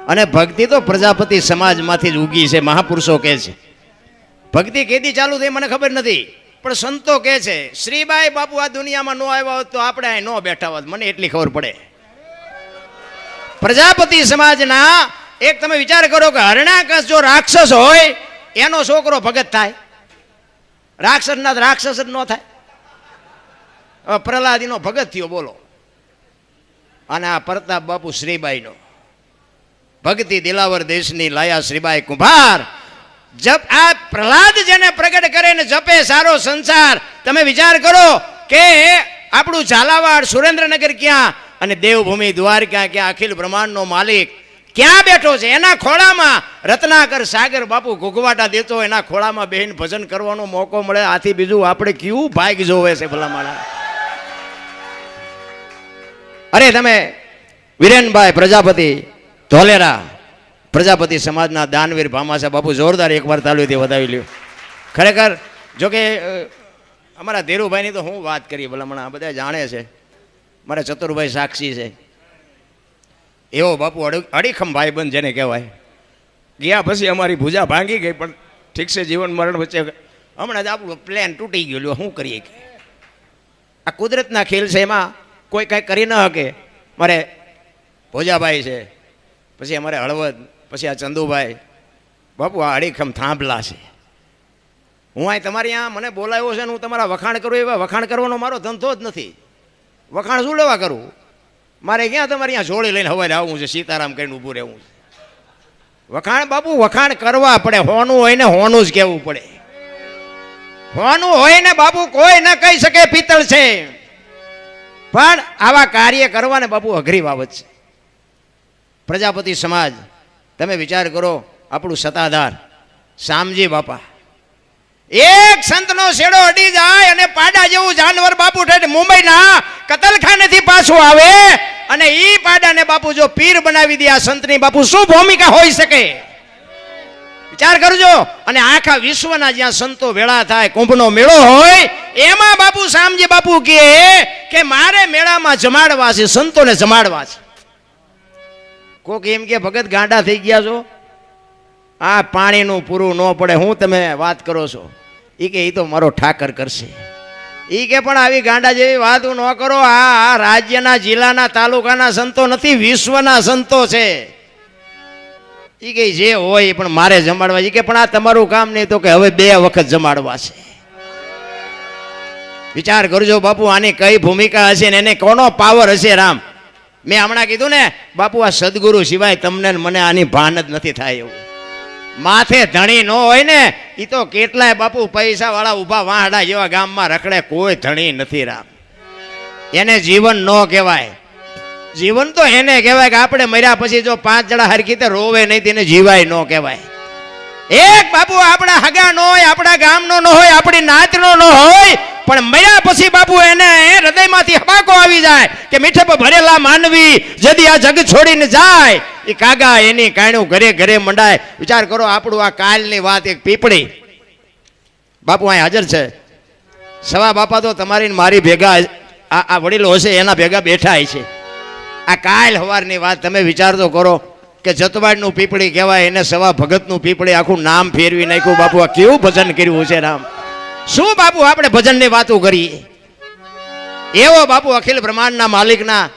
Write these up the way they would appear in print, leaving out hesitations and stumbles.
અને ભક્તિ તો પ્રજાપતિ સમાજમાંથી જ ઉગી છે, મહાપુરુષો કહે છે. ભક્તિ કેદી ચાલુ થઈ મને ખબર નથી, પણ સંતો કહે છે શ્રીબાઈ બાપુ આ દુનિયામાં ન આવ્યા હોત તો આપણે અહીં ન બેઠા હોત, મને એટલી ખબર પડે. પ્રજાપતિ સમાજના એક તમે વિચાર કરો કે હરણાકશ જો રાક્ષસ હોય એનો છોકરો ભગત થાય, રાક્ષસના રાક્ષસ જ ન થાય. પ્રહલાદીનો ભગત થયો બોલો, અને આ પ્રતાપ બાપુ શ્રીબાઈનો ભક્તિ દિલાવર દેશની લાયા શ્રીબાઈ કુંભાર. જપ આ પ્રહલાદ જેને પ્રગટ કરે ને જપે સારો સંસાર. તમે વિચાર કરો કે આપણું ઝાલાવાડ સુરેન્દ્રનગર ક્યાં અને દેવભૂમિ દ્વારકા ક્યાં, અખિલ બ્રહ્માંડનો માલિક ક્યાં બેઠો છે? એના ખોળામાં રત્નાકર સાગર બાપુ ઘૂઘવાટા દેતો, એના ખોળામાં બેહીન ભજન કરવાનો મોકો મળે. આથી બીજું આપણે કેવું ભાગ જોવે છે ભલા માણા. અરે તમે વિરેનભાઈ પ્રજાપતિ ધોલેરા પ્રજાપતિ સમાજના દાનવીર ભામાસા બાપુ જોરદાર એકવાર તાળીઓથી વધાવી લ્યો. ખરેખર જોકે અમારા ધીરુભાઈની તો હું વાત કરીએ ભલામણા, બધા જાણે છે. મારા ચતુરભાઈ સાક્ષી છે. એવો બાપુ અડીખમ ભાઈબંધ જેને કહેવાય. ગયા પછી અમારી ભૂજા ભાંગી ગઈ, પણ ઠીક છે, જીવન મરણ વચ્ચે હમણાં જ આપણું પ્લેન તૂટી ગયું. શું કરીએ કે આ કુદરતના ખેલ છે, એમાં કોઈ કાંઈ કરી ન શકે. મારે ભોજાભાઈ છે, પછી અમારે હળવદ, પછી આ ચંદુભાઈ બાપુ આ અડીખમ થાંભલા છે. હું અહીં તમારે અહીંયા મને બોલાવ્યો છે ને હું તમારા વખાણ કરું, એવા વખાણ કરવાનો મારો ધંધો જ નથી. વખાણ શું લેવા કરું? મારે ક્યાં તમારે અહીંયા જોડી લઈને હવારે આવવું છે, સીતારામ કરીને ઊભું રહેવું છે. વખાણ બાપુ વખાણ કરવા પડે. હોનું હોય ને હોનું જ કહેવું પડે. હોનું હોય ને બાપુ કોઈ ન કહી શકે પિત્તળ છે, પણ આવા કાર્ય કરવાને બાપુ અઘરી બાબત છે. પ્રજાપતિ સમાજ તમે વિચાર કરો, આપણું સત્તાધાર શામજી બાપા, એક સંતનો શેડો અડી જાય અને પાડા જેવું જાનવર બાપુ ઠેઠ મુંબઈના કતલખાનેથી પાછું આવે અને ઈ પાડાને બાપુ જો પીર બનાવી દે આ સંતની, બાપુ શું ભૂમિકા હોઈ શકે? વિચાર કરજો. અને આખા વિશ્વના જ્યાં સંતો ભેળા થાય, કુંભનો મેળો હોય, એમાં બાપુ શામજી બાપુ કહે કે મારે મેળામાં જમાડવા છે, સંતોને જમાડવા છે. કોક એમ કે ભગત ગાંડા થઈ ગયા છો, આ પાણીનું પૂરું ન પડે, હું તમે વાત કરો છો? એ કે એ તો મારો ઠાકર કરશે. એ કે પણ આવી ગાંડા જેવી વાત ન કરો. આ રાજ્યના જિલ્લાના તાલુકાના સંતો નથી, વિશ્વના સંતો છે. એ કે જે હોય પણ મારે જમાડવા. એ કે પણ આ તમારું કામ નહીં, તો કે હવે 2 વખત જમાડવા છે. વિચાર કરજો બાપુ, આની કઈ ભૂમિકા હશે ને એને કોનો પાવર હશે? રામ, મેં હમણાં કીધું ને બાપુ, આ સદગુરુ સિવાય તમને મને આની ભાન જ નથી થાય એવું. માથે ધણી ન હોય ને એ તો કેટલાય બાપુ પૈસા વાળા ઉભા વાહડા જેવા ગામમાં રખડે, કોઈ ધણી નથી. રામ, એને જીવન ન કહેવાય. જીવન તો એને કહેવાય કે આપણે મર્યા પછી જો 5 જણા હરખી રીતે રોવે નહીં તેને જીવાય ન કહેવાય. એક બાપુ આપણા હગા ન હોય, આપણા ગામનો ન હોય, આપણી નાતનો ન હોય, પણ મર્યા પછી બાપુ એને હૃદયમાંથી હબાકો આવી જાય કે મીઠે પર ભરેલા માનવી જદી આ જગ છોડીને જાય, એ કાગા એની કાણું ઘરે ઘરે મંડાય. વિચાર કરો, આપણું આ કાલની વાત, એક પીપળી બાપુ અહીં હાજર છે. સવા બાપા તો તમારી મારી ભેગા આ વડીલો હશે એના ભેગા બેઠા છે. આ કાલ હવારની વાત તમે વિચાર તો કરો કે જતવાડનું પીપળી કહેવાય, એને સવા ભગતનું પીપળી આખું નામ ફેરવી નાખ્યું. બાપુ આ કેવું ભજન કર્યું છે? રામ, શું બાપુ આપણે ભજનની વાતો કરીએ? એવો બાપુ અખિલ બ્રહ્માંડના માલિકના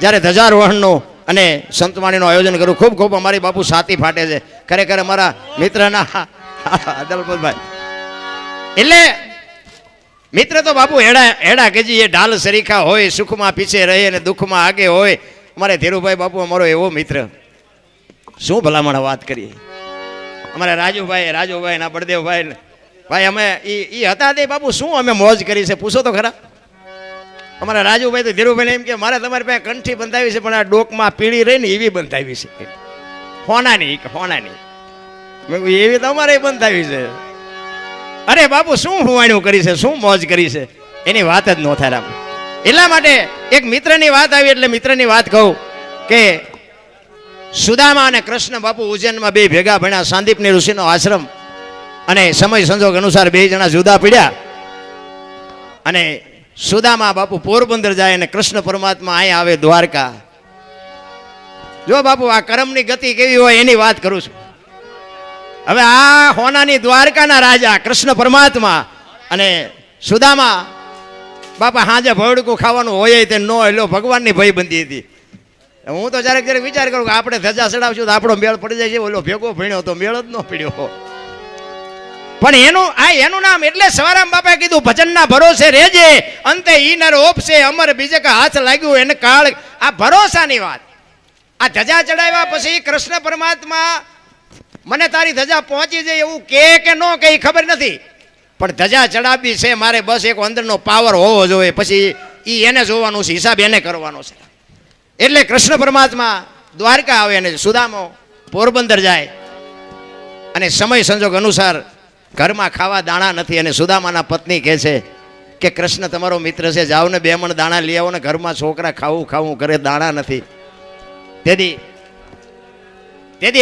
જ્યારે ધજારોહણનું અને સંતવાણીનું આયોજન કર્યું. ખૂબ ખૂબ અમારી બાપુ સાથી ફાટે છે. ખરેખર અમારા મિત્રના અદલપતભાઈ એટલે મિત્ર તો બાપુ હેડા કે જે ઢાલ સરીખા હોય, સુખમાં પીછે રહે અને દુઃખમાં આગે હોય. અમારે ધીરુભાઈ બાપુ અમારો એવો મિત્ર, શું ભલામણ વાત કરીએ. અમારા રાજુભાઈ ના બળદેવભાઈ ભાઈ, અમે એ હતા તે બાપુ શું અમે મોજ કરી છે પૂછો તો ખરા. અમારા રાજુભાઈ તો ધીરુભાઈને એમ કે મારે તમારી પાસે કંઠી બંધાવી છે, પણ આ ડોકમાં પીળી રહી ને એવી બંધાવી છે, હોનાની એવી તમારે બંધાવી છે. અરે બાપુ શું હુવાણ્યું કરી છે, શું મોજ કરી છે, એની વાત જ ન થાય. રામ, એટલા માટે એક મિત્રની વાત આવી એટલે મિત્રની વાત કહું કે સુદામા અને કૃષ્ણ બાપુ ઉજ્જૈનમાં 2 ભેગા ભણ્યા, સાંદીપની ઋષિનો આશ્રમ, અને સમય સંજોગ અનુસાર 2 જણા જુદા પડ્યા. અને સુદામા બાપુ પોરબંદર જાય અને કૃષ્ણ પરમાત્મા અહીંયા આવે દ્વારકા. જો બાપુ આ કર્મની ગતિ કેવી હોય એની વાત કરું છું. હવે આ હોનાની દ્વારકાના રાજા કૃષ્ણ પરમાત્મા અને સુદામા બાપા હાજે ભવડકું ખાવાનું હોય તે ન હોય, ભગવાનની ભયબંધી હતી. હું તો જ્યારે ક્યારેક વિચાર કરું કે આપણે ધજા ચડાવશું તો આપણો મેળ પડી જાય છે, ઓલો ભેગો ભણ્યો તો મેળ જ ન પડ્યો. પણ એનું નામ એટલે સવારામ બાપાએ કીધું ભજનના ભરોસે રહેજે, અંતે ઈનર ઓપશે અમર બીજે કા હાથ લાગ્યું એને કાળ. આ ભરોસાની વાત. આ ધજા ચડાવ્યા પછી કૃષ્ણ પરમાત્મા મને તારી ધજા પહોંચી જાય એવું કે ન કે ખબર નથી, પણ ધજા ચડાવવી છે મારે, બસ એક અંદરનો પાવર હોવો જોઈએ. પછી એને જોવાનું છે, હિસાબ એને કરવાનો છે. એટલે કૃષ્ણ પરમાત્મા દ્વારકા આવે અને સુદામો પોરબંદર જાય અને સમય સંજોગ અનુસાર ઘરમાં ખાવા દાણા નથી અને સુદામાના પત્ની કહે છે કે કૃષ્ણ તમારો મિત્ર છે, જાઓ ને 2 મણ દાણા લઈ આવો ને, ઘરમાં છોકરા ખાવું કરે દાણા નથી. તેથી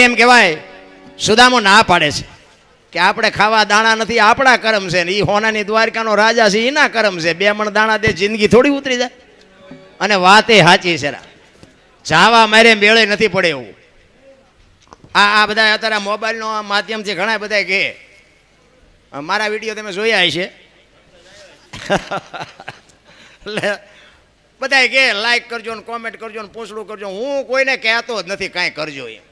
એમ કહેવાય સુદામો ના પાડે છે કે આપણે ખાવા દાણા નથી, આપણા કર્મ છે ને એ હોનાની દ્વારકાનો રાજા છે એના કર્મ છે, 2 મણ દાણા દે જિંદગી થોડી ઉતરી જાય. અને વાત એ સાચી છે, જાવા મારે મેળે નથી પડે એવું. આ બધા અત્યારે મોબાઈલનો માધ્યમથી ઘણા બધા કહે, મારા વિડીયો તમે જોયા છે એટલે બધા કહે લાઈક કરજો ને કોમેન્ટ કરજો ને પૂછડું કરજો. હું કોઈને કહેતો જ નથી કાંઈ કરજો એમ,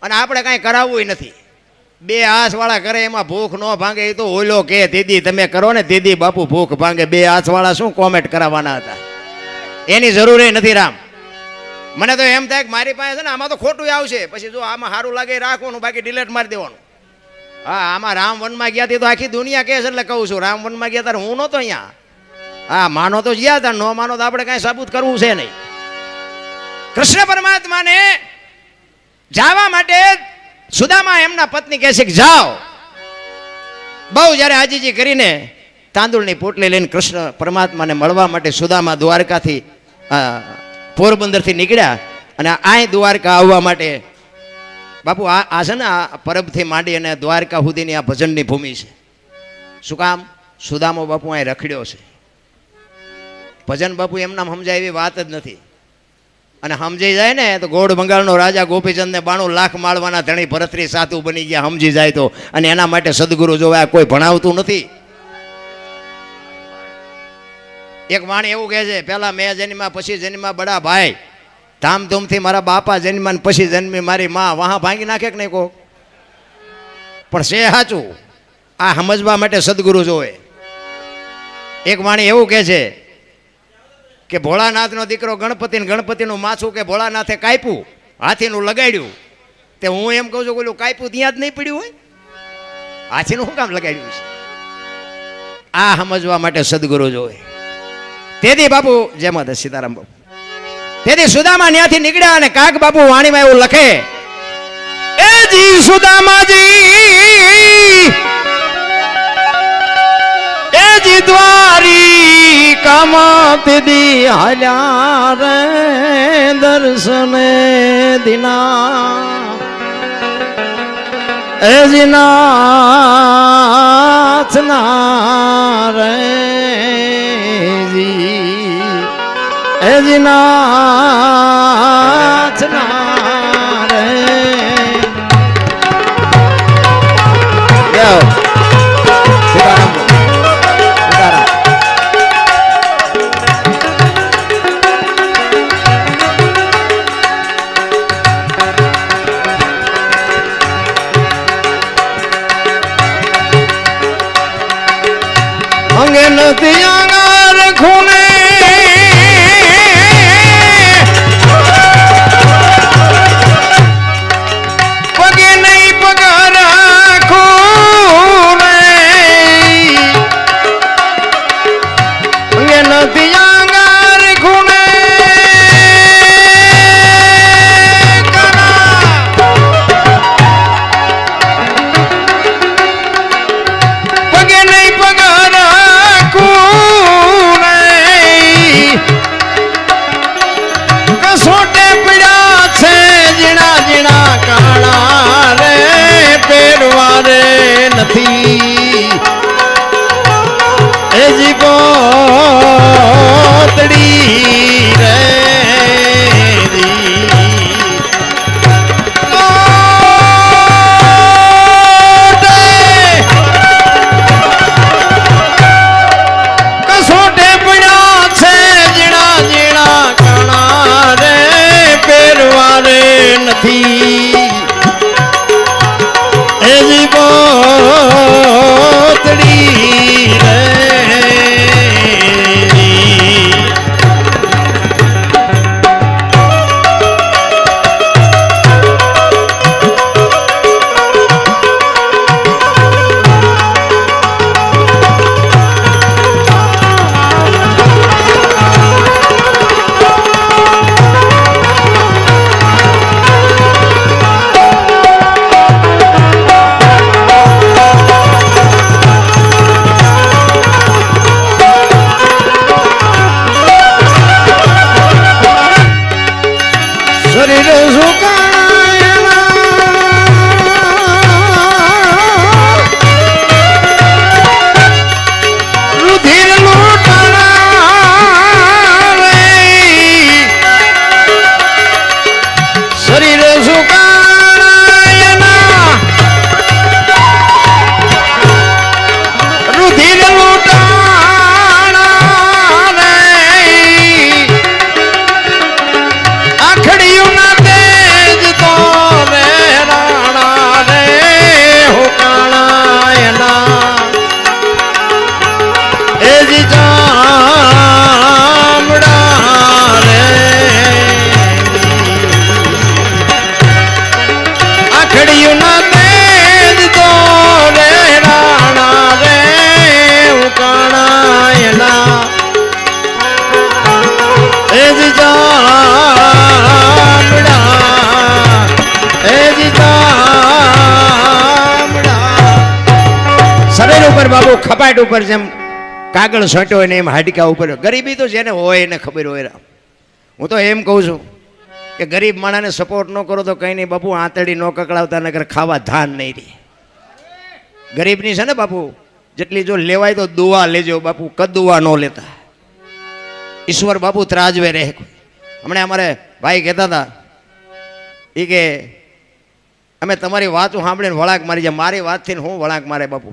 અને આપણે કાંઈ કરાવવું નથી. 2 હાથવાળા કરે એમાં ભૂખ ન ભાંગે એ તો ઓલો કે દીદી તમે કરો ને દીદી બાપુ ભૂખ ભાંગે. 2 હાથવાળા શું કોમેન્ટ કરાવવાના હતા, એની જરૂર નથી રામ. મને તો એમ થાય કે મારી પાસે છે ને આમાં તો ખોટું આવશે, પછી જો આમાં સારું લાગે રાખવાનું, બાકી ડિલેટ મારી દેવાનું. હા, આમાં રામ વનમાં ગયા તે તો આખી દુનિયા કહે છે એટલે કહું છું, રામ વનમાં ગયા ત્યારે હું નહોતો અહીંયા. હા, માનો તો ગયા હતા, ન માનો તો આપણે કાંઈ સાબુત કરવું છે નહીં. કૃષ્ણ પરમાત્માને જવા માટે સુદામા એમના પત્ની કહે છે કે જાઓ. બહુ જ્યારે આજીજી કરીને તાંદુળની પોટલી લઈને કૃષ્ણ પરમાત્માને મળવા માટે સુદામા દ્વારકાથી પોરબંદરથી નીકળ્યા અને આ દ્વારકા આવવા માટે બાપુ આ છે ને આ પરબથી માંડી અને દ્વારકા સુધીની આ ભજનની ભૂમિ છે. શું કામ? સુદામો બાપુ અહીં રખડ્યો છે. ભજન બાપુ એમનામ સમજાય એવી વાત જ નથી. અને સમજી જાય ને તો ગોળ બંગાળનો રાજા ગોપીચંદને 92 લાખ માળવાના ધણી ભરતરી સાધુ બની ગયા સમજી જાય તો. અને એના માટે સદગુરુ જોવા કોઈ ભણાવતું નથી. એક વાણી એવું કહે છે, પહેલા મેં જન્મ્યા પછી જન્મ્યા બડા ભાઈ, ધામધૂમથી મારા બાપા જન્મ્યા પછી જન્મી મારી માં. વાહ ભાંગી નાખે કે નહીં કો? પણ છે સાચું, આ સમજવા માટે સદગુરુ જોવે. એક વાણી એવું કહે છે કે ભોળાનાથનો દીકરો ગણપતિને ગણપતિનું માથું કે ભોળાનાથે કાપ્યું, હાથીનું લગાડ્યું. તે હું એમ કહું છું ઓલું કાપ્યું ત્યાં જ નહીં પડ્યું હોય, હાથીનું શું કામ લગાડ્યું છે? આ સમજવા માટે સદગુરુ જોવે. તેથી બાપુ જય માતા સીતારામ બાપુ. તેથી સુદામા ત્યાંથી નીકળ્યા અને કાક બાપુ વાણીમાં એવું લખે, એ જી સુદામાજી એ જી દ્વારી કામત દી હાલ્યા રે દર્શને દિના એ જી નાથ ના રે એ જી નાથ ના રે. અંગે નથી આંગર ખૂણે નથી એજી પોતડી રે બાબુ ખપાટ ઉપર જેમ કાગળ છોટ્યો હોય ને એમ હાડકા ઉપર ગરીબી તો જેને હોય એને ખબર હોય. હું તો એમ કહું છું કે ગરીબ માણસને સપોર્ટ ન કરો તો કંઈ નહીં બાપુ, આંતળી ન કકડાવતા નગર ખાવા ધાન નહીં રહે. ગરીબની છે ને બાપુ જેટલી જો લેવાય તો દુઆ લેજો બાપુ, કદુઆ ન લેતા. ઈશ્વર બાપુ ત્રાજવે રહે. હમણાં અમારે ભાઈ કહેતા હતા એ કે અમે તમારી વાતો સાંભળીને વળાંક મારી જાય. મારી વાતથી હું વળાંક મારે બાપુ,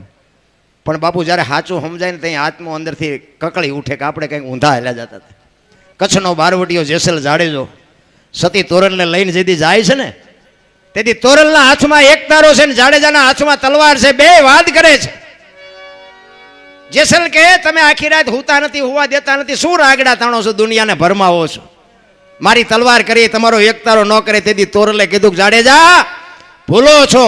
પણ બાપુ જ્યારે સાચું સમજાય ને ત્યાં આત્મો અંદરથી કકળી ઉઠે કે આપણે કંઈક ઊંધા હેલા જતા હતા. કચ્છનો બારવટીયો જેસલ જાડેજો સતી તોરલને લઈને જેથી જાય છે ને તેથી તોરલના હાથમાં એક તારો છે ને જાડેજાના હાથમાં તલવાર છે. બે વાત કરે છે. જેસલ કે તમે આખી રાત હુતા નથી, હુવા દેતા નથી, શું રાગડા તાણો છો, દુનિયાને ભરમાવો છો. મારી તલવાર કરી તમારો એક તારો ન કરે. તેથી તોરલે કીધું જાડેજા ભૂલો છો,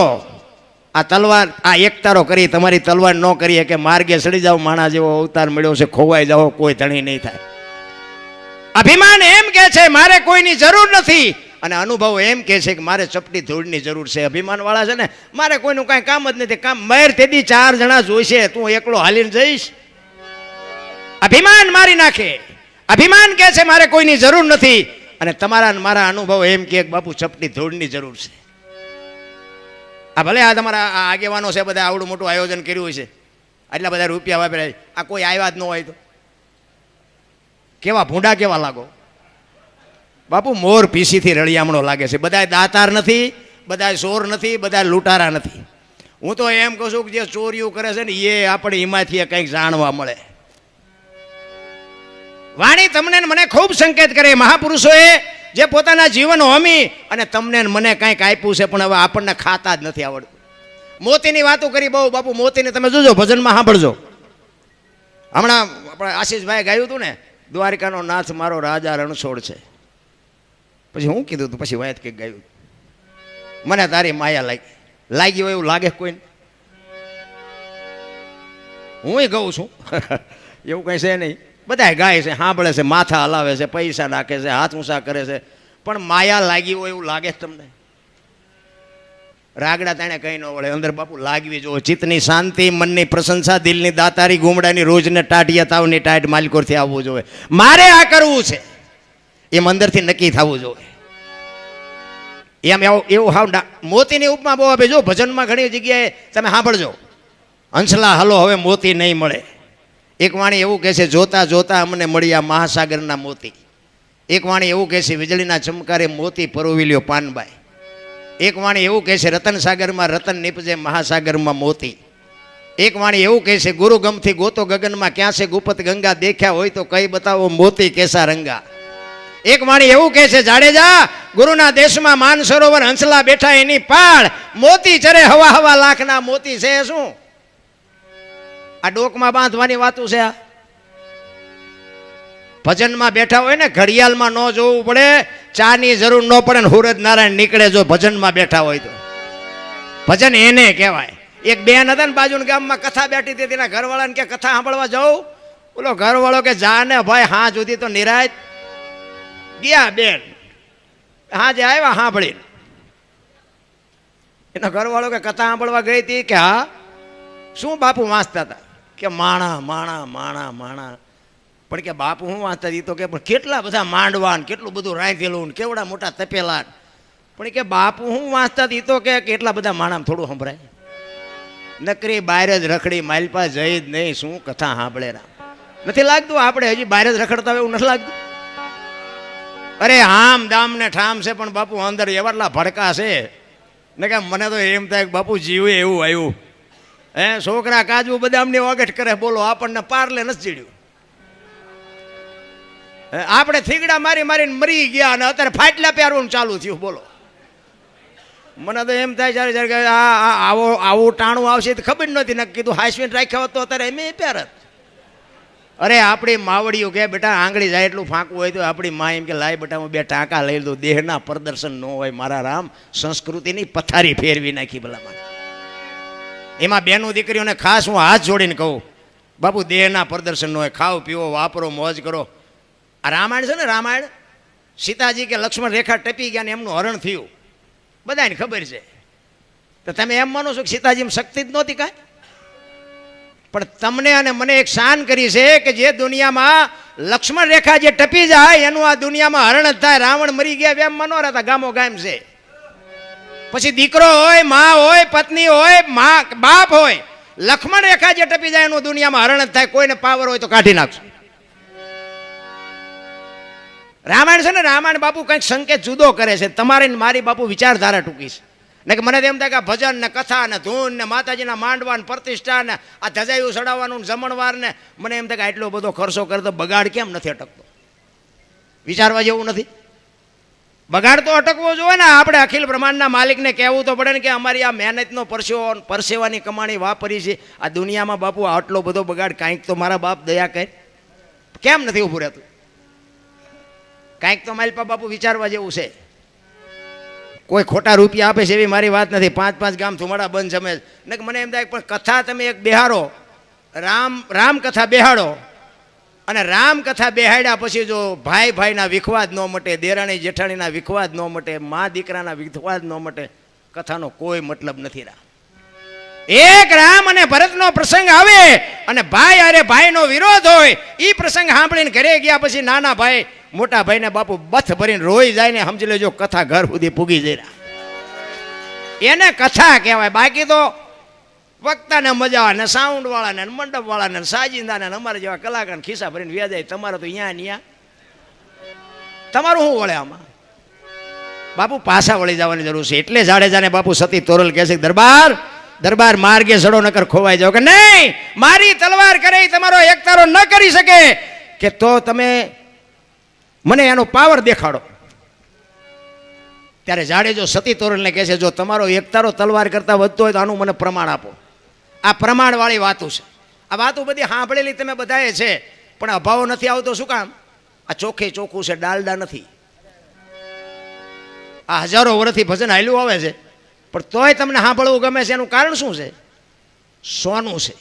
આ તલવાર આ એક તારો કરી તમારી તલવાર ન કરીએ કે માર્ગે સડી જાઓ, માણા જેવો અવતાર મળ્યો છે, ખોવાઈ જાઓ, કોઈ ધણી નહીં થાય. અભિમાન એમ કે છે મારે કોઈની જરૂર નથી, અને અનુભવ એમ કે છે કે મારે ચપટી ધૂળની જરૂર છે. અભિમાન વાળા છે ને મારે કોઈનું કાંઈ કામ જ નથી. કામ મેર તેદી 4 જણા જોઈશે, તું એકલો હાલીને જઈશ. અભિમાન મારી નાખે. અભિમાન કે છે મારે કોઈની જરૂર નથી, અને તમારા મારા અનુભવ એમ કે બાપુ ચપટી ધૂળની જરૂર છે. આ ભલે આ તમારા આ આગેવાનો છે બધા આવડું મોટું આયોજન કર્યું હોય છે, આટલા બધા રૂપિયા વાપર્યા, આ કોઈ આવ્યા જ ન હોય તો કેવા ભૂંડા કેવા લાગો બાપુ. મોર પીસીથી રળિયામણો લાગે છે. બધા દાતાર નથી, બધા ચોર નથી, બધા લૂંટારા નથી. હું તો એમ કહું છું કે જે ચોરીઓ કરે છે ને એ આપણે એમાંથી કંઈક જાણવા મળે. વાણી તમને મને ખૂબ સંકેત કરે. મહાપુરુષોએ જે પોતાના જીવન હોમી અને તમને મને કંઈક આપ્યું છે, પણ હવે આપણને ખાતા જ નથી આવડતું. મોતીની વાતો કરી બહુ બાપુ. મોતીને તમે જોજો ભજનમાં સાંભળજો. હમણાં આપણે આશીષભાઈ ગાયું હતું ને, દ્વારિકાનો નાથ મારો રાજા રણછોડ છે. પછી હું કીધું હતું, પછી વાયત કંઈક ગાયું, મને તારી માયા લાગી હોય એવું લાગે કોઈને. હું ગઉં છું એવું કંઈ છે નહીં. બધા ગાય છે, સાંભળે છે, માથા હલાવે છે, પૈસા નાખે છે, હાથ ઊંચા કરે છે, પણ માયા લાગી હોય એવું લાગે છે તમને? રાગડા તાણે કંઈ ન વળે. અંદર બાપુ લાગવી જો. ચિત્તની શાંતિ, મનની પ્રશંસા, દિલની દાતારી, ગુમડાની રોજને ટાટિયા તાવની ટાઈટ માલિકોરથી આવવું જોઈએ. મારે આ કરવું છે એમ અંદરથી નક્કી થવું જોઈએ. એમ એવું હાવ મોતીની ઉપમા બહુ આપે. જો ભજનમાં ઘણી જગ્યાએ તમે સાંભળજો, હંસલા હલો હવે મોતી નહીં મળે. એક વાણી એવું કહે છે, જોતા જોતા અમને મળ્યા મહાસાગરના મોતી. એક વાણી એવું કહે છે, વીજળીના ચમકારે મોતી પરોવી લ્યો પાનબાઈ. એક વાણી એવું કહે છે, રતન સાગરમાં રતન નીપજે મહાસાગરમાં મોતી. એક વાણી એવું કહે છે, ગુરુ ગમથી ગોતો ગગનમાં ક્યાં છે ગુપત ગંગા, દેખ્યા હોય તો કઈ બતાવો મોતી કેસા રંગા. એક વાણી એવું કહે છે, જાડેજા ગુરુના દેશમાં માનસરોવર હંસલા બેઠા એની પાળ, મોતી ચરે હવા હવા લાખના મોતી છે શું? આ ડોકમાં બાંધવાની વાતું છે. આ ભજનમાં બેઠા હોય ને, ઘડિયાળમાં ન જોવું પડે, ચાની જરૂર ન પડે ને હુરજ નારાયણ નીકળે જો ભજનમાં બેઠા હોય તો. ભજન એને કહેવાય. એક બેન હતા ને બાજુના ગામમાં, કથા બેઠી હતી, તેના ઘરવાળાને કે કથા સાંભળવા જાઉં? બોલો ઘરવાળો કે જા ને ભાઈ, હા સુધી તો નિરાય ગયા. બેન હા જે આવ્યા સાંભળી. એનો ઘરવાળો કે કથા સાંભળવા ગઈ હતી? કે હા. શું બાપુ વાંચતા હતા? કે માણા માણા માણા માણા. પણ કે બાપુ હું વાંચતા હતી? તો કે પણ કેટલા બધા માંડવા ને કેટલું બધું રાંધેલું ને કેવડા મોટા તપેલા. પણ કે બાપુ હું વાંચતા હતી? તો કે કેટલા બધા માણામાં થોડું સંભળાય. નકરી બહાર જ રખડી, માલપા જઈ જ નહીં, શું કથા સાંભળે. નથી લાગતું આપણે હજી બહાર જ રખડતા હોય એવું નથી લાગતું? અરે આમ દામ ને ઠામ છે, પણ બાપુ અંદર એવાટલા ભડકા છે ને કે મને તો એમ થાય કે બાપુ જીવે એવું આવ્યું. હે છોકરા કાજુ બદામની વગટ કરે, બોલો આપણને પારલે નથી ચીડ્યું. આપણે થીગડા મારી મારીને મરી ગયા અને અત્યારે ફાટલા પહેરવાનું ચાલુ થયું. બોલો મને તો એમ થાય જ્યારે જ્યારે આવું ટાણું આવશે તો ખબર નહોતી. ને કીધું હાઈસ્વીન રાખ્યા હોત તો અત્યારે એમ પહેરત. અરે આપણી માવડીઓ કે બેટા આંગળી જાય એટલું ફાંકવું હોય તો આપણી મા એમ કે લાય બેટા હું 2 ટાંકા લઈ દઉં. દેહના પ્રદર્શન ન હોય મારા રામ, સંસ્કૃતિની પથારી ફેરવી નાખી ભલામાં. એમાં બેનું દીકરીઓને ખાસ હું હાથ જોડીને કહું, બાપુ દેહના પ્રદર્શન ન હોય, ખાઓ પીવો વાપરો મોજ કરો. આ રામાયણ છે ને, રામાયણ સીતાજી કે લક્ષ્મણ રેખા ટપી ગયા ને એમનું હરણ થયું, બધાને ખબર છે. તો તમે એમ માનો છો કે સીતાજીમાં શક્તિ જ નહોતી કાંઈ? પણ તમને અને મને એક શાન કરી છે કે જે દુનિયામાં લક્ષ્મણ રેખા જે ટપી જાય એનું આ દુનિયામાં હરણ જ થાય. રાવણ મરી ગયા એમ ન રહેતા, ગામો ગામ છે. પછી દીકરો હોય, મા હોય, પત્ની હોય, બાપ હોય, લક્ષ્મણ રેખા જે ટપી જાય એનું દુનિયામાં હરણ જ થાય. કોઈને પાવર હોય તો કાઢી નાખશું. રામાયણ છે ને, રામાયણ બાપુ કંઈક સંકેત જુદો કરે છે. તમારી ને મારી બાપુ વિચારધારા ટૂંકી છે. ને કે મને એમ થાય કે ભજન ને કથા ને ધૂન ને માતાજીના માંડવા ને પ્રતિષ્ઠા ને આ ધજાયું ચડાવવાનું જમણવાર ને, મને એમ થાય કે આટલો બધો ખર્ચો કરે તો બગાડ કેમ નથી અટકતો? વિચારવા જેવું નથી? બગાડ તો અટકવો જોઈએ ને. આપણે અખિલ બ્રહ્માંડના માલિકને કહેવું તો પડે ને કે અમારી આ મહેનતનો પરસેવાની કમાણી વાપરી છે આ દુનિયામાં. બાપુ આટલો બધો બગાડ કાંઈક તો મારા બાપ દયા કરે, કેમ નથી ઊભું રહેતું? કાંઈક તો મારી બાપુ વિચારવા જેવું છે. કોઈ ખોટા રૂપિયા આપે છે એવી મારી વાત નથી. 5 ગામ ધુમાડા બંધ જમે ને. મને એમ થાય પણ કથા તમે એક બેહાડો, રામ કથા બેહાડો, અને રામ કથા બેહાડ્યા પછી જો ભાઈ ભાઈના વિખવાદ ન મટે, દેરાણી જેઠાણીના વિખવાદ ન મટે, મા દીકરાના વિખવાદ ન મટે, કથાનો કોઈ મતલબ નથી. એક રામ અને ભરતનો પ્રસંગ આવે અને ભાઈ અરે ભાઈનો વિરોધ હોય, એ પ્રસંગ સાંભળીને ઘરે ગયા પછી નાના ભાઈ મોટા ભાઈને બાપુ બથ ભરીને રોઈ જાય ને સમજી લેજો કથા ઘર સુધી પૂગી જઈ. એને કથા કહેવાય. બાકી તો વક્તાને મજા ને સાઉન્ડ વાળાને મંડપ વાળાને સાજિંદાને અમારા જેવા કલાકારને ખિસ્સા ભરીને વ્યાજાય. તમારે તો અહીંયા તમારું શું વળે આમાં? બાપુ પાછા વળી જવાની જરૂર છે. એટલે જાડેજાને બાપુ સતી તોરલ કહે છે, દરબાર માર્ગે સડો નકર ખોવાઈ જાવ. કે નહીં, મારી તલવાર કરે તમારો એકતારો ન કરી શકે કે તો તમે મને એનો પાવર દેખાડો. ત્યારે જાડેજો સતી તોરલને કહે છે, જો તમારો એકતારો તલવાર કરતા વધતો હોય તો આનું મને પ્રમાણ આપો. આ પ્રમાણવાળી વાતો છે. આ વાતો બધી સાંભળેલી તમે બધાએ છે, પણ અભાવ નથી આવતો. શું કામ? આ ચોખ્ખું છે, ડાલડા નથી. આ હજારો વર્ષથી ભજન હાલ્યું આવે છે, પણ તોય તમને સાંભળવું ગમે છે. એનું કારણ શું છે? સોનું છે,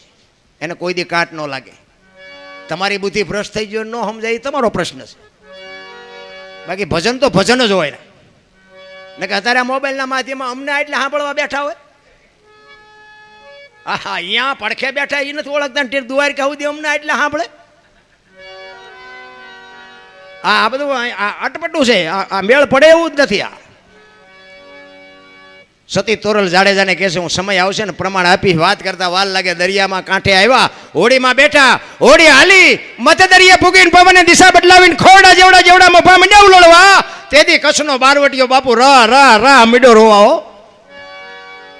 એને કોઈ દી કાટ ન લાગે. તમારી બુદ્ધિ ભ્રષ્ટ થઈ ગયો ન સમજાય એ તમારો પ્રશ્ન છે. બાકી ભજન તો ભજન જ હોય ને. કે અત્યારે મોબાઈલના માધ્યમમાં અમને એટલે સાંભળવા બેઠા હોય. હા અહીંયા પડખે બેઠા એ નથી ઓળખતા ને દ્વારકા સુધી અમને એટલે સાંભળે. આ બધું અટપટું છે. આ મેળ પડે એવું જ નથી. આ સતી તોરલ જાડેજાને કહે છે, હું સમય આવશે ને પ્રમાણ આપી. વાત કરતા વાર લાગે. દરિયામાં કાંઠે આવ્યા, હોડીમાં બેઠા, હોડી હાલી મત દરિયે ફૂગીને પવને દિશા બદલાવીને ખોડા જેવડા મફા મંડ્યા ઉલળવા. તેથી કચ્છનો બારવટીયો બાપુ રા મીડો રોવાઓ.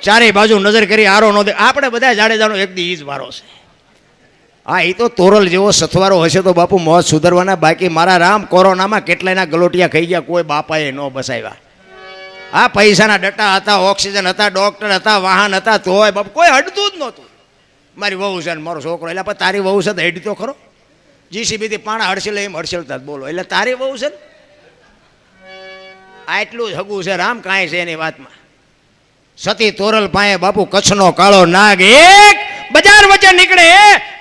ચારેય બાજુ નજર કરી આરો નો દે. આપણે બધા જાડેજાનો એક દી ઈ જ વારો છે. હા, એ તો તોરલ જેવો સથવારો હશે તો બાપુ મોત સુધરવાના. બાકી મારા રામ કોરોનામાં કેટલાયના ગલોટિયા ખાઈ ગયા, કોઈ બાપાએ ન બસાવ્યા. આ પૈસાના ડટ્ટા હતા, ઓક્સિજન હતા, ડોક્ટર હતા, વાહન હતા, તોય બાપુ કોઈ હડતું જ નહોતું. મારી વહુ છે ને મારો છોકરો, એટલે પણ તારી વહુ છે તો હેડી તો ખરો. જીસીબીથી પાણા હડસેલ એમ હડસેલતા જ બોલો, એટલે તારી વહુ છે ને આટલું જ હગું છે રામ, કાંઈ છે એની વાતમાં. સતી તોરલ પાએ બાપુ કચ્છનો કાળો નાગ એક બજાર વચ્ચે નીકળે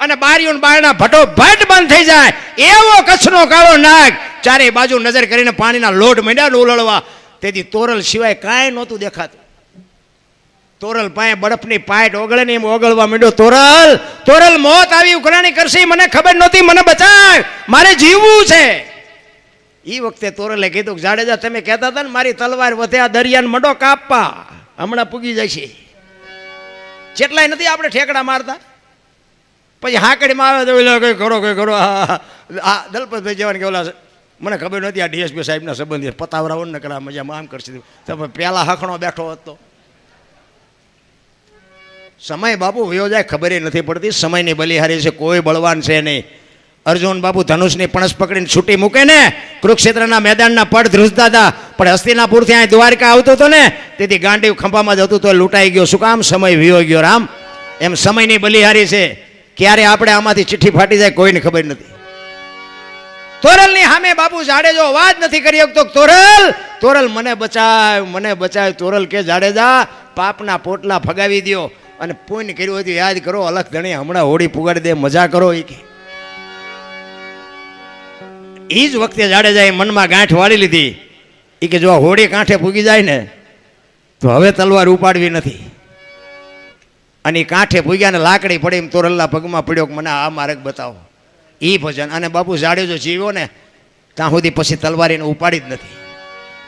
અને બારીઓ બારણા ભટો ભટ બંધ થઈ જાય એવો કચ્છનો કાળો નાગ ચારે બાજુ નજર કરીને પાણીના લોટ માંડ્યા ઉલળવા. તેથી તોરલ સિવાય કાંઈ નહોતું દેખાતું. તોરલ પાએ બરફની પાટ ઓગળે ને એમ ઓગળવા માંડ્યો. તોરલ તોરલ મોત આવી ઉઘરાણી કરશે, મને ખબર નહોતી, મને બચાવ, મારે જીવવું છે. એ વખતે તોરલે કીધું કે જાડેજા તમે કહેતા હતા ને મારી તલવાર વધે આ દરિયાને મંડો કાપવા, હમણાં પૂગી જાય છે. જેટલાય નથી આપણે ઠેકડા મારતા, પછી હાકડીમાં આવે તો કઈ કરો કઈ કરો. આ દલપતભાઈ જવાની કે ઓલા મને ખબર નથી આ ડીએસપી સાહેબના સંબંધી પતાવરાઓ ને કરા મજામાં આમ કરશે. તમે પહેલા હખણો બેઠો હતો. સમય બાપુ વયો જાય ખબર નથી પડતી. સમયની બલિહારી છે, કોઈ બળવાન છે નહીં. અર્જુન બાપુ ધનુષની પણસ પકડીને છૂટી મૂકે ને કુરુક્ષેત્રના મેદાનના પડ ધ્રુજતા હતા, પણ હસ્તિનાપુરથી અહીં દ્વારકા આવતો હતો ને તેથી ગાંડીવ ખંભામાં જ હતું તો લૂંટાઈ ગયો. શું કામ? સમય વિયો ગયો રામ. એમ સમયની બલિહારી છે. ક્યારે આપણે આમાંથી ચિઠ્ઠી ફાટી જાય કોઈને ખબર નથી. તોરલની સામે બાપુ જાડેજો અવાજ નથી કરી શકતો. તોરલ તોરલ મને બચાવ, મને બચાવ. તોરલ કે જાડેજા પાપના પોટલા ફગાવી દો અને પુણ્ય કર્યું હતું યાદ કરો. અલખ ધણી હમણાં હોળી પુગાડી દે, મજા કરો. એ જ વખતે જાડેજાએ મનમાં ગાંઠ વાળી લીધી. એ કે જો હોળી કાંઠે પૂગી જાય ને તો હવે તલવાર ઉપાડવી નથી. અને કાંઠે પૂગ્યા ને લાકડી પડી એમ તોરલના પગમાં પડ્યો કે મને આ માર્ગ બતાવો. એ ભજન. અને બાપુ જાડેજો જીવ્યો ને ત્યાં સુધી પછી તલવાર એને ઉપાડી જ નથી.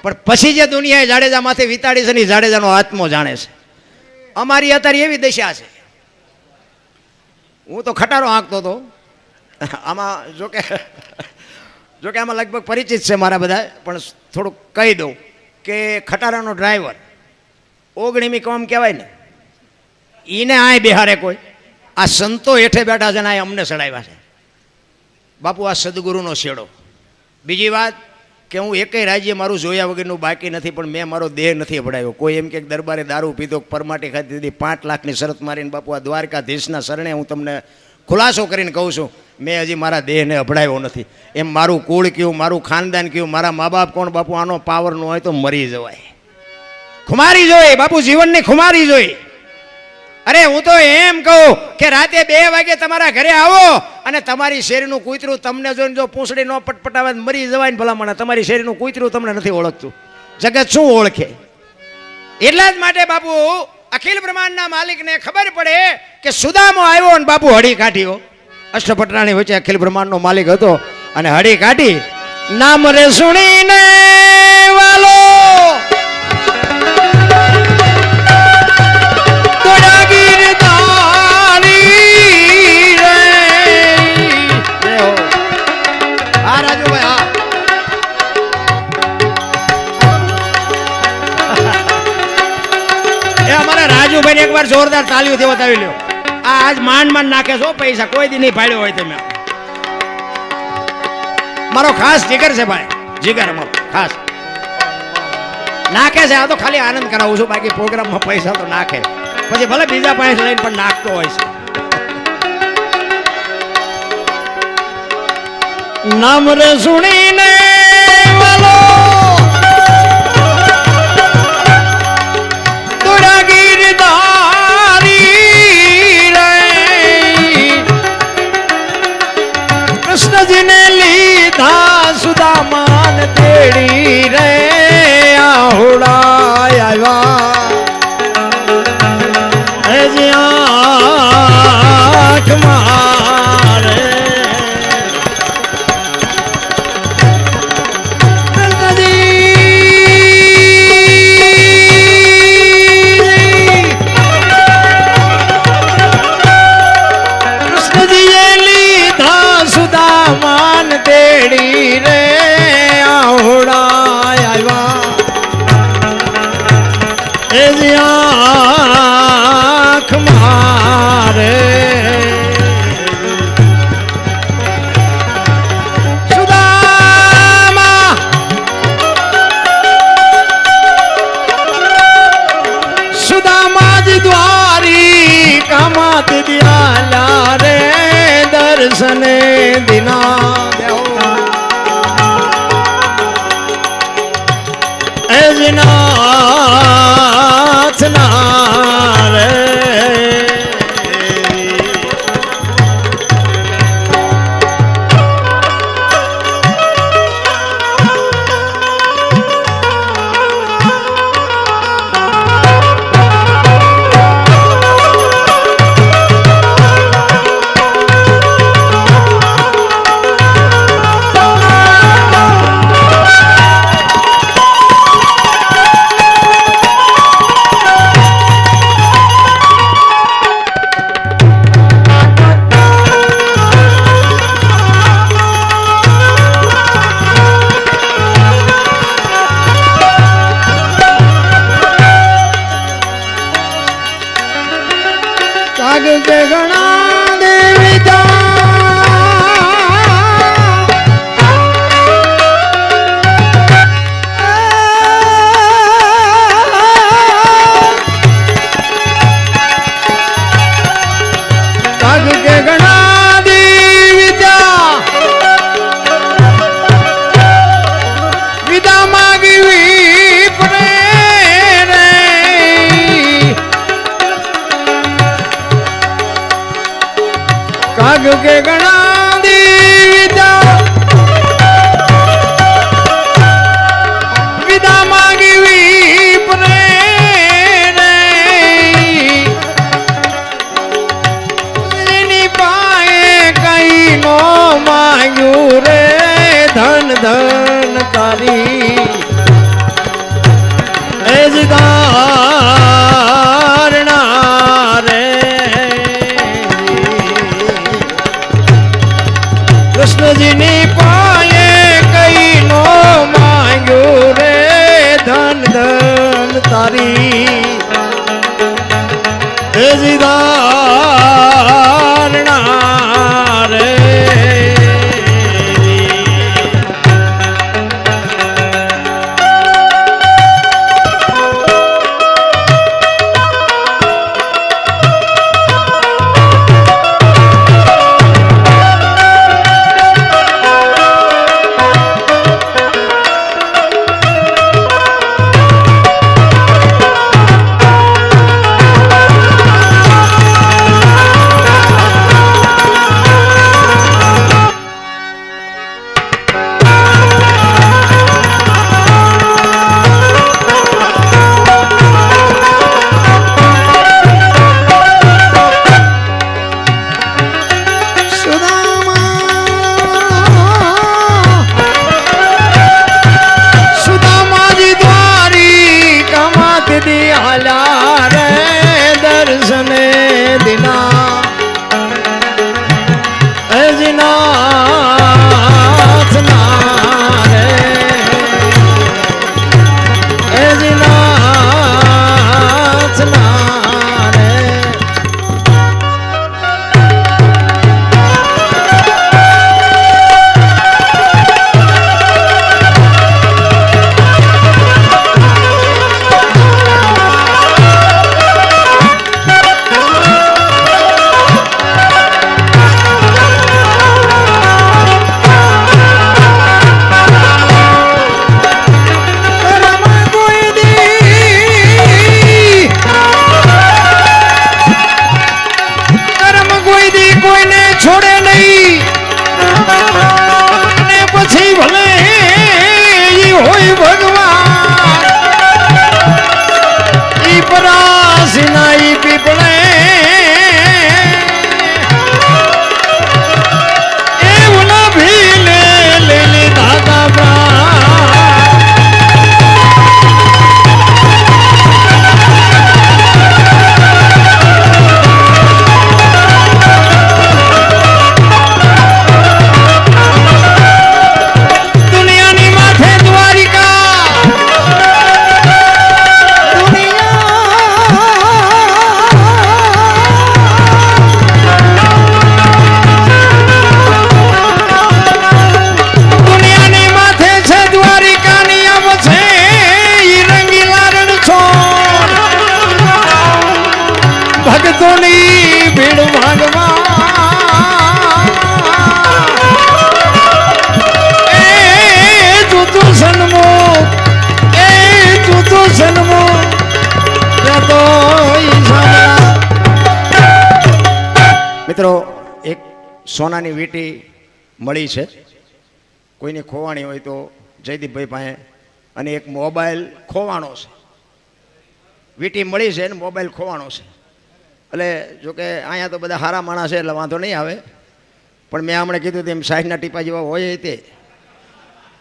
પણ પછી જે દુનિયાએ જાડેજા માથે વિતાડી છે ને જાડેજાનો આત્મો જાણે છે. અમારી અત્યારે એવી દશા છે. હું તો ખટારો હાંકતો હતો આમાં, જોકે આમાં લગભગ પરિચિત છે મારા બધા, પણ થોડુંક કહી દઉં કે ખટારાનો ડ્રાઈવર ઓગણીમી કોમ કહેવાય ને એને આય બિહારે કોઈ. આ સંતો હેઠે બેઠા છે ને આ અમને ચડાવ્યા છે બાપુ. આ સદગુરુનો શેડો. બીજી વાત કે હું એકેય રાજ્ય મારું જોયા વગરનું બાકી નથી, પણ મેં મારો દેહ નથી અભડાયો. કોઈ એમ કે દરબારે દારૂ પીધો, પરમાટી ખાધી દીધી, 5 લાખની શરત મારીને બાપુ આ દ્વારકાધીશના શરણે હું તમને ખુલાસો કરીને કહું છું, મેં હજી મારા દેહને અભડાયો નથી. એમ મારું કુળ કયું, મારું ખાનદાન કયું, મારા મા બાપ કોણ બાપુ, આનો પાવર ન હોય તો મરી જવાય. ખુમારી જોઈ બાપુ, જીવનની ખુમારી જોઈ. અરે હું તો એમ કહું કે રાતે 2 વાગે તમારા ઘરે આવો અને તમારી શેરીનું કૂતરું તમને જોઈને જો પૂંછડી ન પટપટાવે મરી જવાય ને ભલામણ. તમારી શેરીનું કૂતરું તમને નથી ઓળખતું, જગત શું ઓળખે? એટલા જ માટે બાપુ અખિલ બ્રહ્માંડના માલિકને ખબર પડે કે સુદામો આવ્યો અને બાપુ હળી કાઢ્યો. અષ્ટપટરાણી વચ્ચે અખિલ બ્રહ્માંડનો માલિક હતો અને હળી કાઢી. નામ રે સુણીને વાલો એકવાર જોરદાર તાલીઓથી બતાવી લ્યો. આ આજ માંડ નાખે છો પૈસા, કોઈ દી નહીં પાડ્યો હોય તમે. મારો ખાસ જીગર છે ભાઈ, જીગર અમારો ખાસ નાખે છે. આ તો ખાલી આનંદ કરાવું છું, બાકી પ્રોગ્રામમાં પૈસા તો નાખે, પછી ભલે બીજા પાસે લઈને પણ નાખતો હોય છે. નામ રે સુણીને વાલો કૃષ્ણજીને લીધા સુદામાન તેડી રે આહોડા આવ્યા આંખ મારે. કૃષ્ણજીએ લીધા સુદામાન તેડી રે આહોડા આવ્યા આંખ મારે. दिया रे दर्शन दिना नाथ नारे के गणा देवी काग के गणा देवी विदा मागी काग के गणा दीदा विदा मांगी विप्रे लेनी पाए कहीं नो मांगू रे धन धन तारी एजदारना रे कृष्ण जी ने पाए कई नो मांगो रे धन धन तारी एजदारना रे ભક્તોની ભીડ ભાગમાં એ તું તો સન્મુખ એ તું તો સન્મુખ તો મિત્રો એક સોનાની વીંટી મળી છે, કોઈની ખોવાણી હોય તો જયદીપભાઈ પાસે, અને એક મોબાઈલ ખોવાણો છે. વીંટી મળી છે અને મોબાઈલ ખોવાણો છે. એટલે જોકે અહીંયા તો બધા સારા માણસ છે એટલે વાંધો નહીં આવે, પણ મેં હમણાં કીધું તેમ સાઈડના ટીપા જેવા હોય તે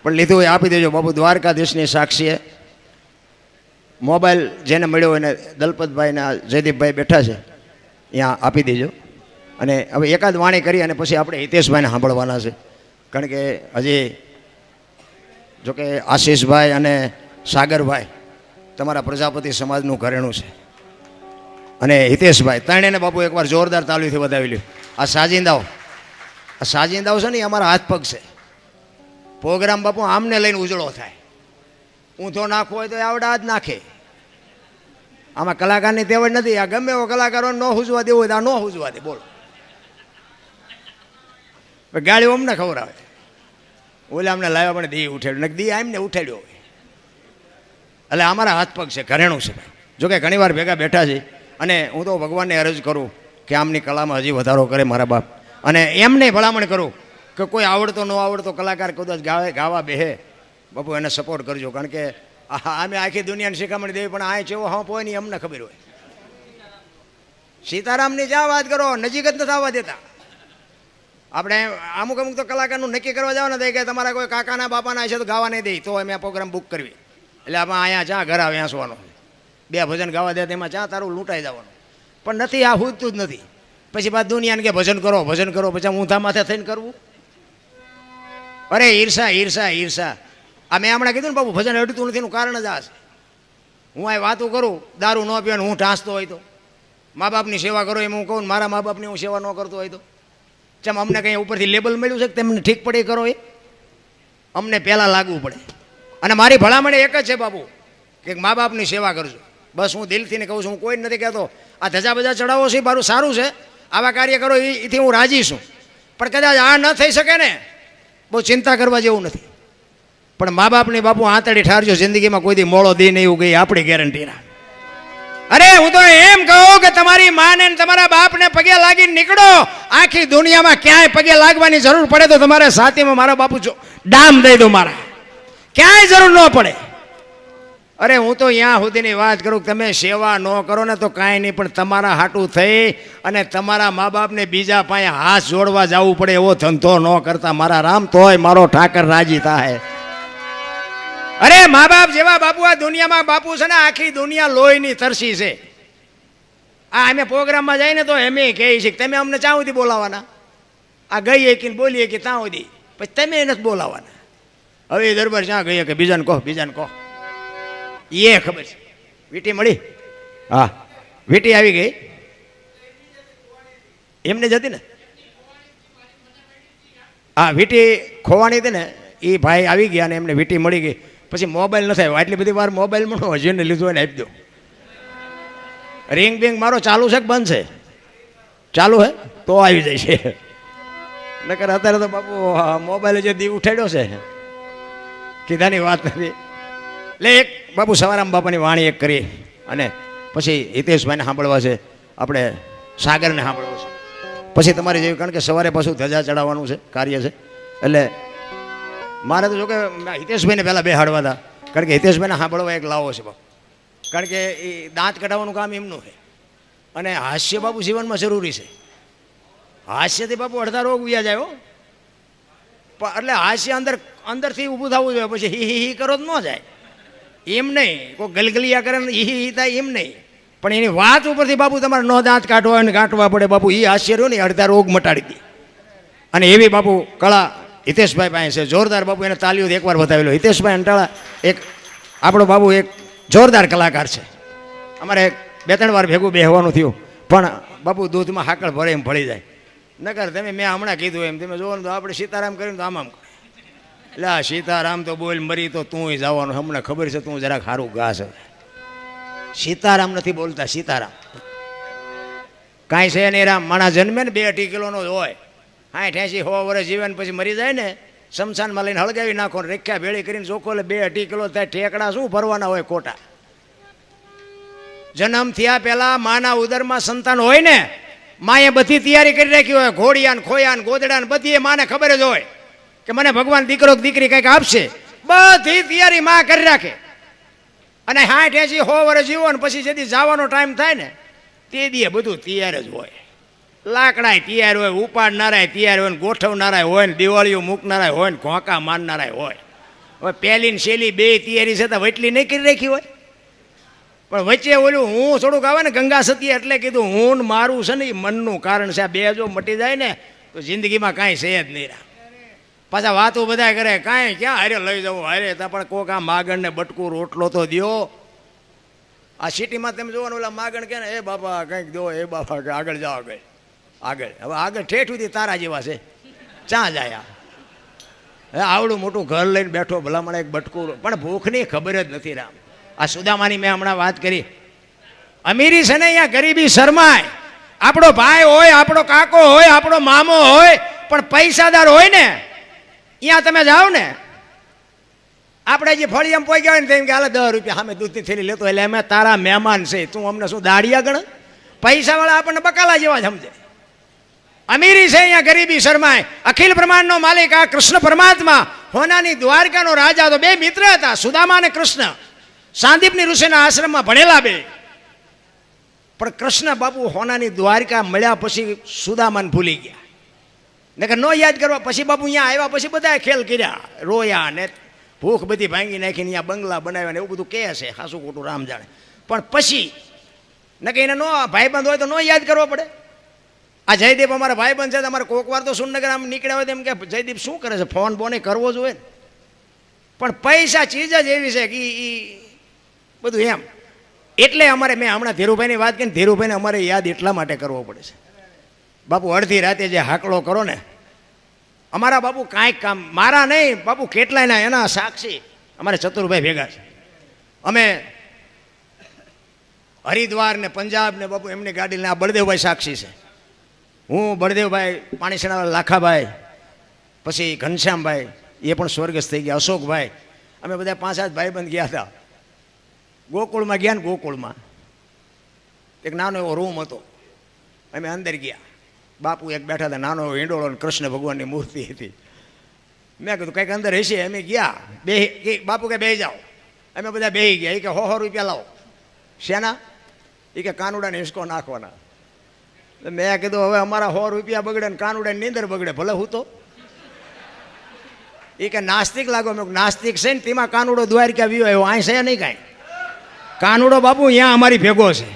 પણ લીધું એ આપી દેજો બાપુ. દ્વારકાધીશની સાક્ષીએ મોબાઈલ જેને મળ્યો એને દલપતભાઈને જયદીપભાઈ બેઠા છે ત્યાં આપી દેજો. અને હવે એકાદ વાણી કરી અને પછી આપણે હિતેશભાઈને સાંભળવાના છે, કારણ કે હજી જોકે આશીષભાઈ અને સાગરભાઈ તમારા પ્રજાપતિ સમાજનું ઘરેણું છે, અને હિતેશભાઈ ત્રણેયને બાપુ એકવાર જોરદાર તાલીથી વધાવી લ્યો. આ સાજિંદાઓ છે ને એ અમારા હાથ પગ છે. પ્રોગ્રામ બાપુ આમને લઈને ઉજળો થાય. ઊંધો નાખવો હોય તો આવડા જ નાખે. આમાં કલાકારની તેવડ નથી. આ ગમે એવો કલાકારો ન હુજવા દેવો હોય તો આ ન હુજવા દે. બોલો ગાળીઓ અમને ખવડાવે. ઓલા અમને લાવ્યા પણ દી ઉઠાડ્યો ને દી આમને ઉઠાડ્યો હોય. એટલે અમારા હાથ પગ છે, ઘરેણું છે ભાઈ. જોકે ઘણી વાર ભેગા બેઠા છે, અને હું તો ભગવાનને અરજ કરું કે આમની કલામાં હજી વધારો કરે મારા બાપ, અને એમને ભલામણ કરું કે કોઈ આવડતો ન આવડતો કલાકાર કદાચ ગાવા બેહે બાપુ એને સપોર્ટ કરજો, કારણ કે અમે આખી દુનિયાને શીખામણી દેવી પણ આ ચેવો હંપ હોય ને અમને ખબર હોય. સીતારામની જ્યાં વાત કરો નજીક જ નથી આવવા દેતા. આપણે અમુક તો કલાકારનું નક્કી કરવા જવાના થાય કે તમારા કોઈ કાકાના બાપાના છે તો ગાવા નહીં દે, તો અમે આ પ્રોગ્રામ બુક કરવી. એટલે આપણે અહીંયા ચા ઘર આવે હસવાનો, બે ભજન ગાવા દે તેમાં ચા તારું લૂંટાઈ જવાનું. પણ નથી, આ હુજતું જ નથી. પછી બાદ દુનિયાને કે ભજન કરો પછી ઊંધા માથે થઈને કરવું. અરે ઈર્ષા. આ મેં હમણાં કીધું ને બાબુ ભજન અડતું નથી એનું કારણ જ આ છે. હું આ વાતો કરું દારૂ ન પીવાનું, હું ઢાંસતો હોય તો મા બાપની સેવા કરો એમ હું કહું, મારા મા બાપની હું સેવા ન કરતો હોય તો ચમ અમને કંઈ ઉપરથી લેબલ મળ્યું છે કે તમને ઠીક પડે કરો? એ અમને પહેલાં લાગવું પડે. અને મારી ભલામણ એક જ છે બાપુ કે મા બાપની સેવા કરજો. બસ હું દિલથી ને કહું છું, હું કોઈ નથી કહેતો આ ધજા બજા ચડાવો છે મારું સારું છે, આવા કાર્ય કરો એથી હું રાજી છું. પણ કદાચ આ ન થઈ શકે ને બહુ ચિંતા કરવા જેવું નથી. પણ મા બાપની બાપુ આંતળી ઠારજો, જિંદગીમાં કોઈ દી મોડો દી નહીં એવું ગઈ આપણી ગેરંટી ના. અરે હું તો એમ કહું કે તમારી માને તમારા બાપને પગે લાગીને નીકળો. આખી દુનિયામાં ક્યાંય પગે લાગવાની જરૂર પડે તો તમારે સાથીમાં મારા બાપુ ડામ દઈ દો, મારા ક્યાંય જરૂર ન પડે. અરે હું તો અહીંયા સુધીની વાત કરું કે તમે સેવા ન કરો ને તો કાંઈ નહીં, પણ તમારા હાટું થઈ અને તમારા મા બાપને બીજા પાસે હાથ જોડવા જવું પડે એવો ધંધો ન કરતા મારા રામ, તોય મારો ઠાકર રાજી થાય. અરે મા બાપ જેવા બાપુ આ દુનિયામાં બાપુ છે ને આખી દુનિયા લોહીની તરસી છે. આ અમે પ્રોગ્રામમાં જઈને તો એમ કહે છે કે તમે અમને ચા સુધી બોલાવાના, આ ગઈ કે બોલીએ કે ત્યાં સુધી, પછી તમે નથી બોલાવાના. હવે એ દરબાર ક્યાં ગઈએ કે બીજાને કહો એ ખબર છે. વીંટી મળી? હા વીંટી આવી ગઈ એમને જતી ને. હા વીંટી ખોવાણી હતી ને એ ભાઈ આવી ગયા ને એમને વીંટી મળી ગઈ. પછી મોબાઈલ ન થાય આટલી બધી વાર મોબાઈલમાં હજીને લીધું હોય ને આપી દો. રિંગ બિંગ મારો ચાલુ છે કે બંધ છે? ચાલુ હે તો આવી જાય છે, નકર અત્યારે તો બાપુ મોબાઈલ જે દી ઉઠાડ્યો છે કીધાની વાત નથી. એટલે એક બાપુ સવારામ બાપાની વાણી એક કરી અને પછી હિતેશભાઈને સાંભળવા છે, આપણે સાગરને સાંભળવું છે, પછી તમારી જેવી, કારણ કે સવારે પાછું ધજા ચડાવવાનું છે કાર્ય છે. એટલે મારે તો જો કે હિતેશભાઈને પહેલાં બેહાડવા હતા, કારણ કે હિતેશભાઈને સાંભળવા એક લાવો છે બાપુ, કારણ કે એ દાંત કઢાવવાનું કામ એમનું છે. અને હાસ્ય બાપુ જીવનમાં જરૂરી છે. હાસ્યથી બાપુ અડધા રોગ ઉયા જાય હો. એટલે હાસ્ય અંદરથી ઊભું થવું જોઈએ, પછી હી કરો તો ન જાય. એમ નહીં કોઈ ગલગલિયા કરે ને હી થાય એમ નહીં, પણ એની વાત ઉપરથી બાપુ તમારે ન દાંત કાઢવા ને કાઢવા પડે બાપુ. એ હાસ્ય રહ્યો ને અડધા રોગ મટાડી દે. અને એવી બાપુ કળા હિતેશભાઈ પાસે છે જોરદાર. બાપુ એને તાલીઓ એકવાર બતાવેલો. હિતેશભાઈ અંટાળા એક આપણો બાબુ એક જોરદાર કલાકાર છે. અમારે 2-3 વાર ભેગું બેહવાનું થયું, પણ બાપુ દૂધમાં હાકળ ભરે એમ ભળી જાય. નકર તમે મેં હમણાં કીધું એમ તમે જોવો ને તો આપણે સીતારામ કર્યું તો આમ એટલે આ સીતારામ તો બોલ મરી તો તું જવાનું. હમણાં ખબર છે તું જરાક સારું ગાસ. સીતારામ નથી બોલતા, સીતારામ કાંઈ છે નહીં રામ. માણસ જન્મે ને 2-2.5 કિલોનો જ હોય, 60-80 100 વર્ષ જીવે ને પછી મરી જાય ને શમશાનમાં લઈને હળગાવી નાખો, રેખ્યા ભેળી કરીને ચોખ્ખો એટલે 2-2.5 કિલો થાય. ઠેકડા શું ભરવાના હોય ખોટા? જન્મ થયા પહેલા માના ઉદરમાં સંતાન હોય ને, માએ બધી તૈયારી કરી રાખી હોય, ઘોડિયા ને ખોયા ને ગોદડા ને બધી માને ખબર જ હોય કે મને ભગવાન દીકરો દીકરી કંઈક આપશે. બધી તૈયારી માં કરી રાખે અને 60-80 100 વર્ષ જીવો ને પછી જેથી જવાનો ટાઈમ થાય ને તે દીએ બધું તૈયાર જ હોય. લાકડા તૈયાર હોય, ઉપાડનારાય તૈયાર હોય, ગોઠવનારાય હોય ને દિવાળીઓ મૂકનારાય હોય ને ઘોંકા મારનારાય હોય. હવે પહેલી ને છેલ્લી બે તૈયારી છે તો વટલી નહીં કરી રાખી હોય. પણ વચ્ચે ઓલું હું થોડુંક આવે ને ગંગા સતી એટલે કીધું હું ને મારું છે ને એ મનનું કારણ છે. આ બે જો મટી જાય ને તો જિંદગીમાં કાંઈ છે જ નહીં. પાછા વાતો બધા કરે કાંઈ ક્યાં હારે લઈ જવું હારે તા, પણ કોક આ માગણ ને બટકું રોટલો તો દ્યો. આ સિટીમાં તમે જોવાનું ઓલા માગણ કે ને એ બાપા કંઈક દો, એ બાપા કે આગળ જાઓ આગળ આગળ. હવે આગળ ઠેઠ સુધી તારા જેવા છે, ક્યાં જાય? હવે આવડું મોટું ઘર લઈને બેઠો ભલામણ એક બટકું, પણ ભૂખની ખબર જ નથી રામ. આ સુદામાની મેં હમણાં વાત કરી. અમીરી છે ને અહીંયા ગરીબી શરમાય. આપણો ભાઈ હોય, આપણો કાકો હોય, આપણો મામો હોય, પણ પૈસાદાર હોય ને અહીંયા તમે જાઓ ને, આપણે જે ફળિયામાં પોઈ ગયા હોય ને તેમ કે હાલે 10 રૂપિયા સામે દૂધની થેલી લેતો, એટલે અમે તારા મહેમાન છે, તું અમને શું દાડિયા ગણ? પૈસાવાળા આપણને બકાલા જેવા જ સમજે. અમીરી છે અહીંયા ગરીબી શરમાય. અખિલ બ્રહ્માંડનો માલિક આ કૃષ્ણ પરમાત્મા, હોનાની દ્વારકાનો રાજા. તો બે મિત્ર હતા, સુદામા અને કૃષ્ણ. સાંદીપની ઋષિના આશ્રમમાં ભણેલા બે. પણ કૃષ્ણ બાપુ હોનાની દ્વારકા મળ્યા પછી સુદામાને ભૂલી ગયા. નકર નો યાદ કરવા. પછી બાપુ અહીંયા આવ્યા પછી બધા ખેલ કર્યા, રોયા ને ભૂખ બધી ભાંગી નાખીને અહીંયા બંગલા બનાવ્યા ને એવું બધું કહે છે, ખાસું ખોટું રામ જાણે. પણ પછી નકર એને નો ભાઈબંધ હોય તો નો યાદ કરવો પડે. આ જયદીપ અમારા ભાઈબંધ છે, અમારે કોક વાર તો સુરનગર આમ નીકળ્યા હોય તેમ કે જયદીપ શું કરે છે, ફોન બોને કરવો જોઈએ. પણ પૈસા ચીજ જ એવી છે કે બધું એમ. એટલે અમારે મેં હમણાં ધીરુભાઈની વાત કરીને, ધીરુભાઈને અમારે યાદ એટલા માટે કરવો પડે છે. બાપુ અડધી રાતે જે હાકલો કરો ને, અમારા બાપુ કાંઈક કામ મારા નહીં બાપુ કેટલાયના એના સાક્ષી અમારે ચતુરભાઈ ભેગા છે. અમે હરિદ્વાર ને પંજાબ ને બાપુ એમની ગાડી લઈને, આ બળદેવભાઈ સાક્ષી છે, હું બળદેવભાઈ, પાણીસેણાવાળા લાખાભાઈ, પછી ઘનશ્યામભાઈ એ પણ સ્વર્ગસ્થ થઈ ગયા, અશોકભાઈ, અમે બધા 5-7 ભાઈબંધ ગયા હતા. ગોકુળમાં ગયા ને, ગોકુળમાં એક નાનો એવો રૂમ હતો, અમે અંદર ગયા. બાપુ એક બેઠા હતા, નાનો એવો હિંડોળો ને કૃષ્ણ ભગવાનની મૂર્તિ હતી. મેં કીધું કંઈક અંદર હશે. અમે ગયા, બે બાપુ કે બેસી જાઓ. અમે બધા બેસી ગયા. એ કે 100 રૂપિયા લાવો. શેના? એ કે કાનુડાને હિંચકો નાખવાના. મેં કીધું હવે અમારા 100 રૂપિયા બગડે ને કાનુડાની નીંદર બગડે, ભલે હું તો. એ કે નાસ્તિક લાગો. મેં નાસ્તિક છે ને તેમાં કાનુડો દ્વારકા વ્યો આવ્યો, અહીં છે નહીં કાંઈ. કાનુડો બાપુ અહીંયા અમારી ભેગો છે.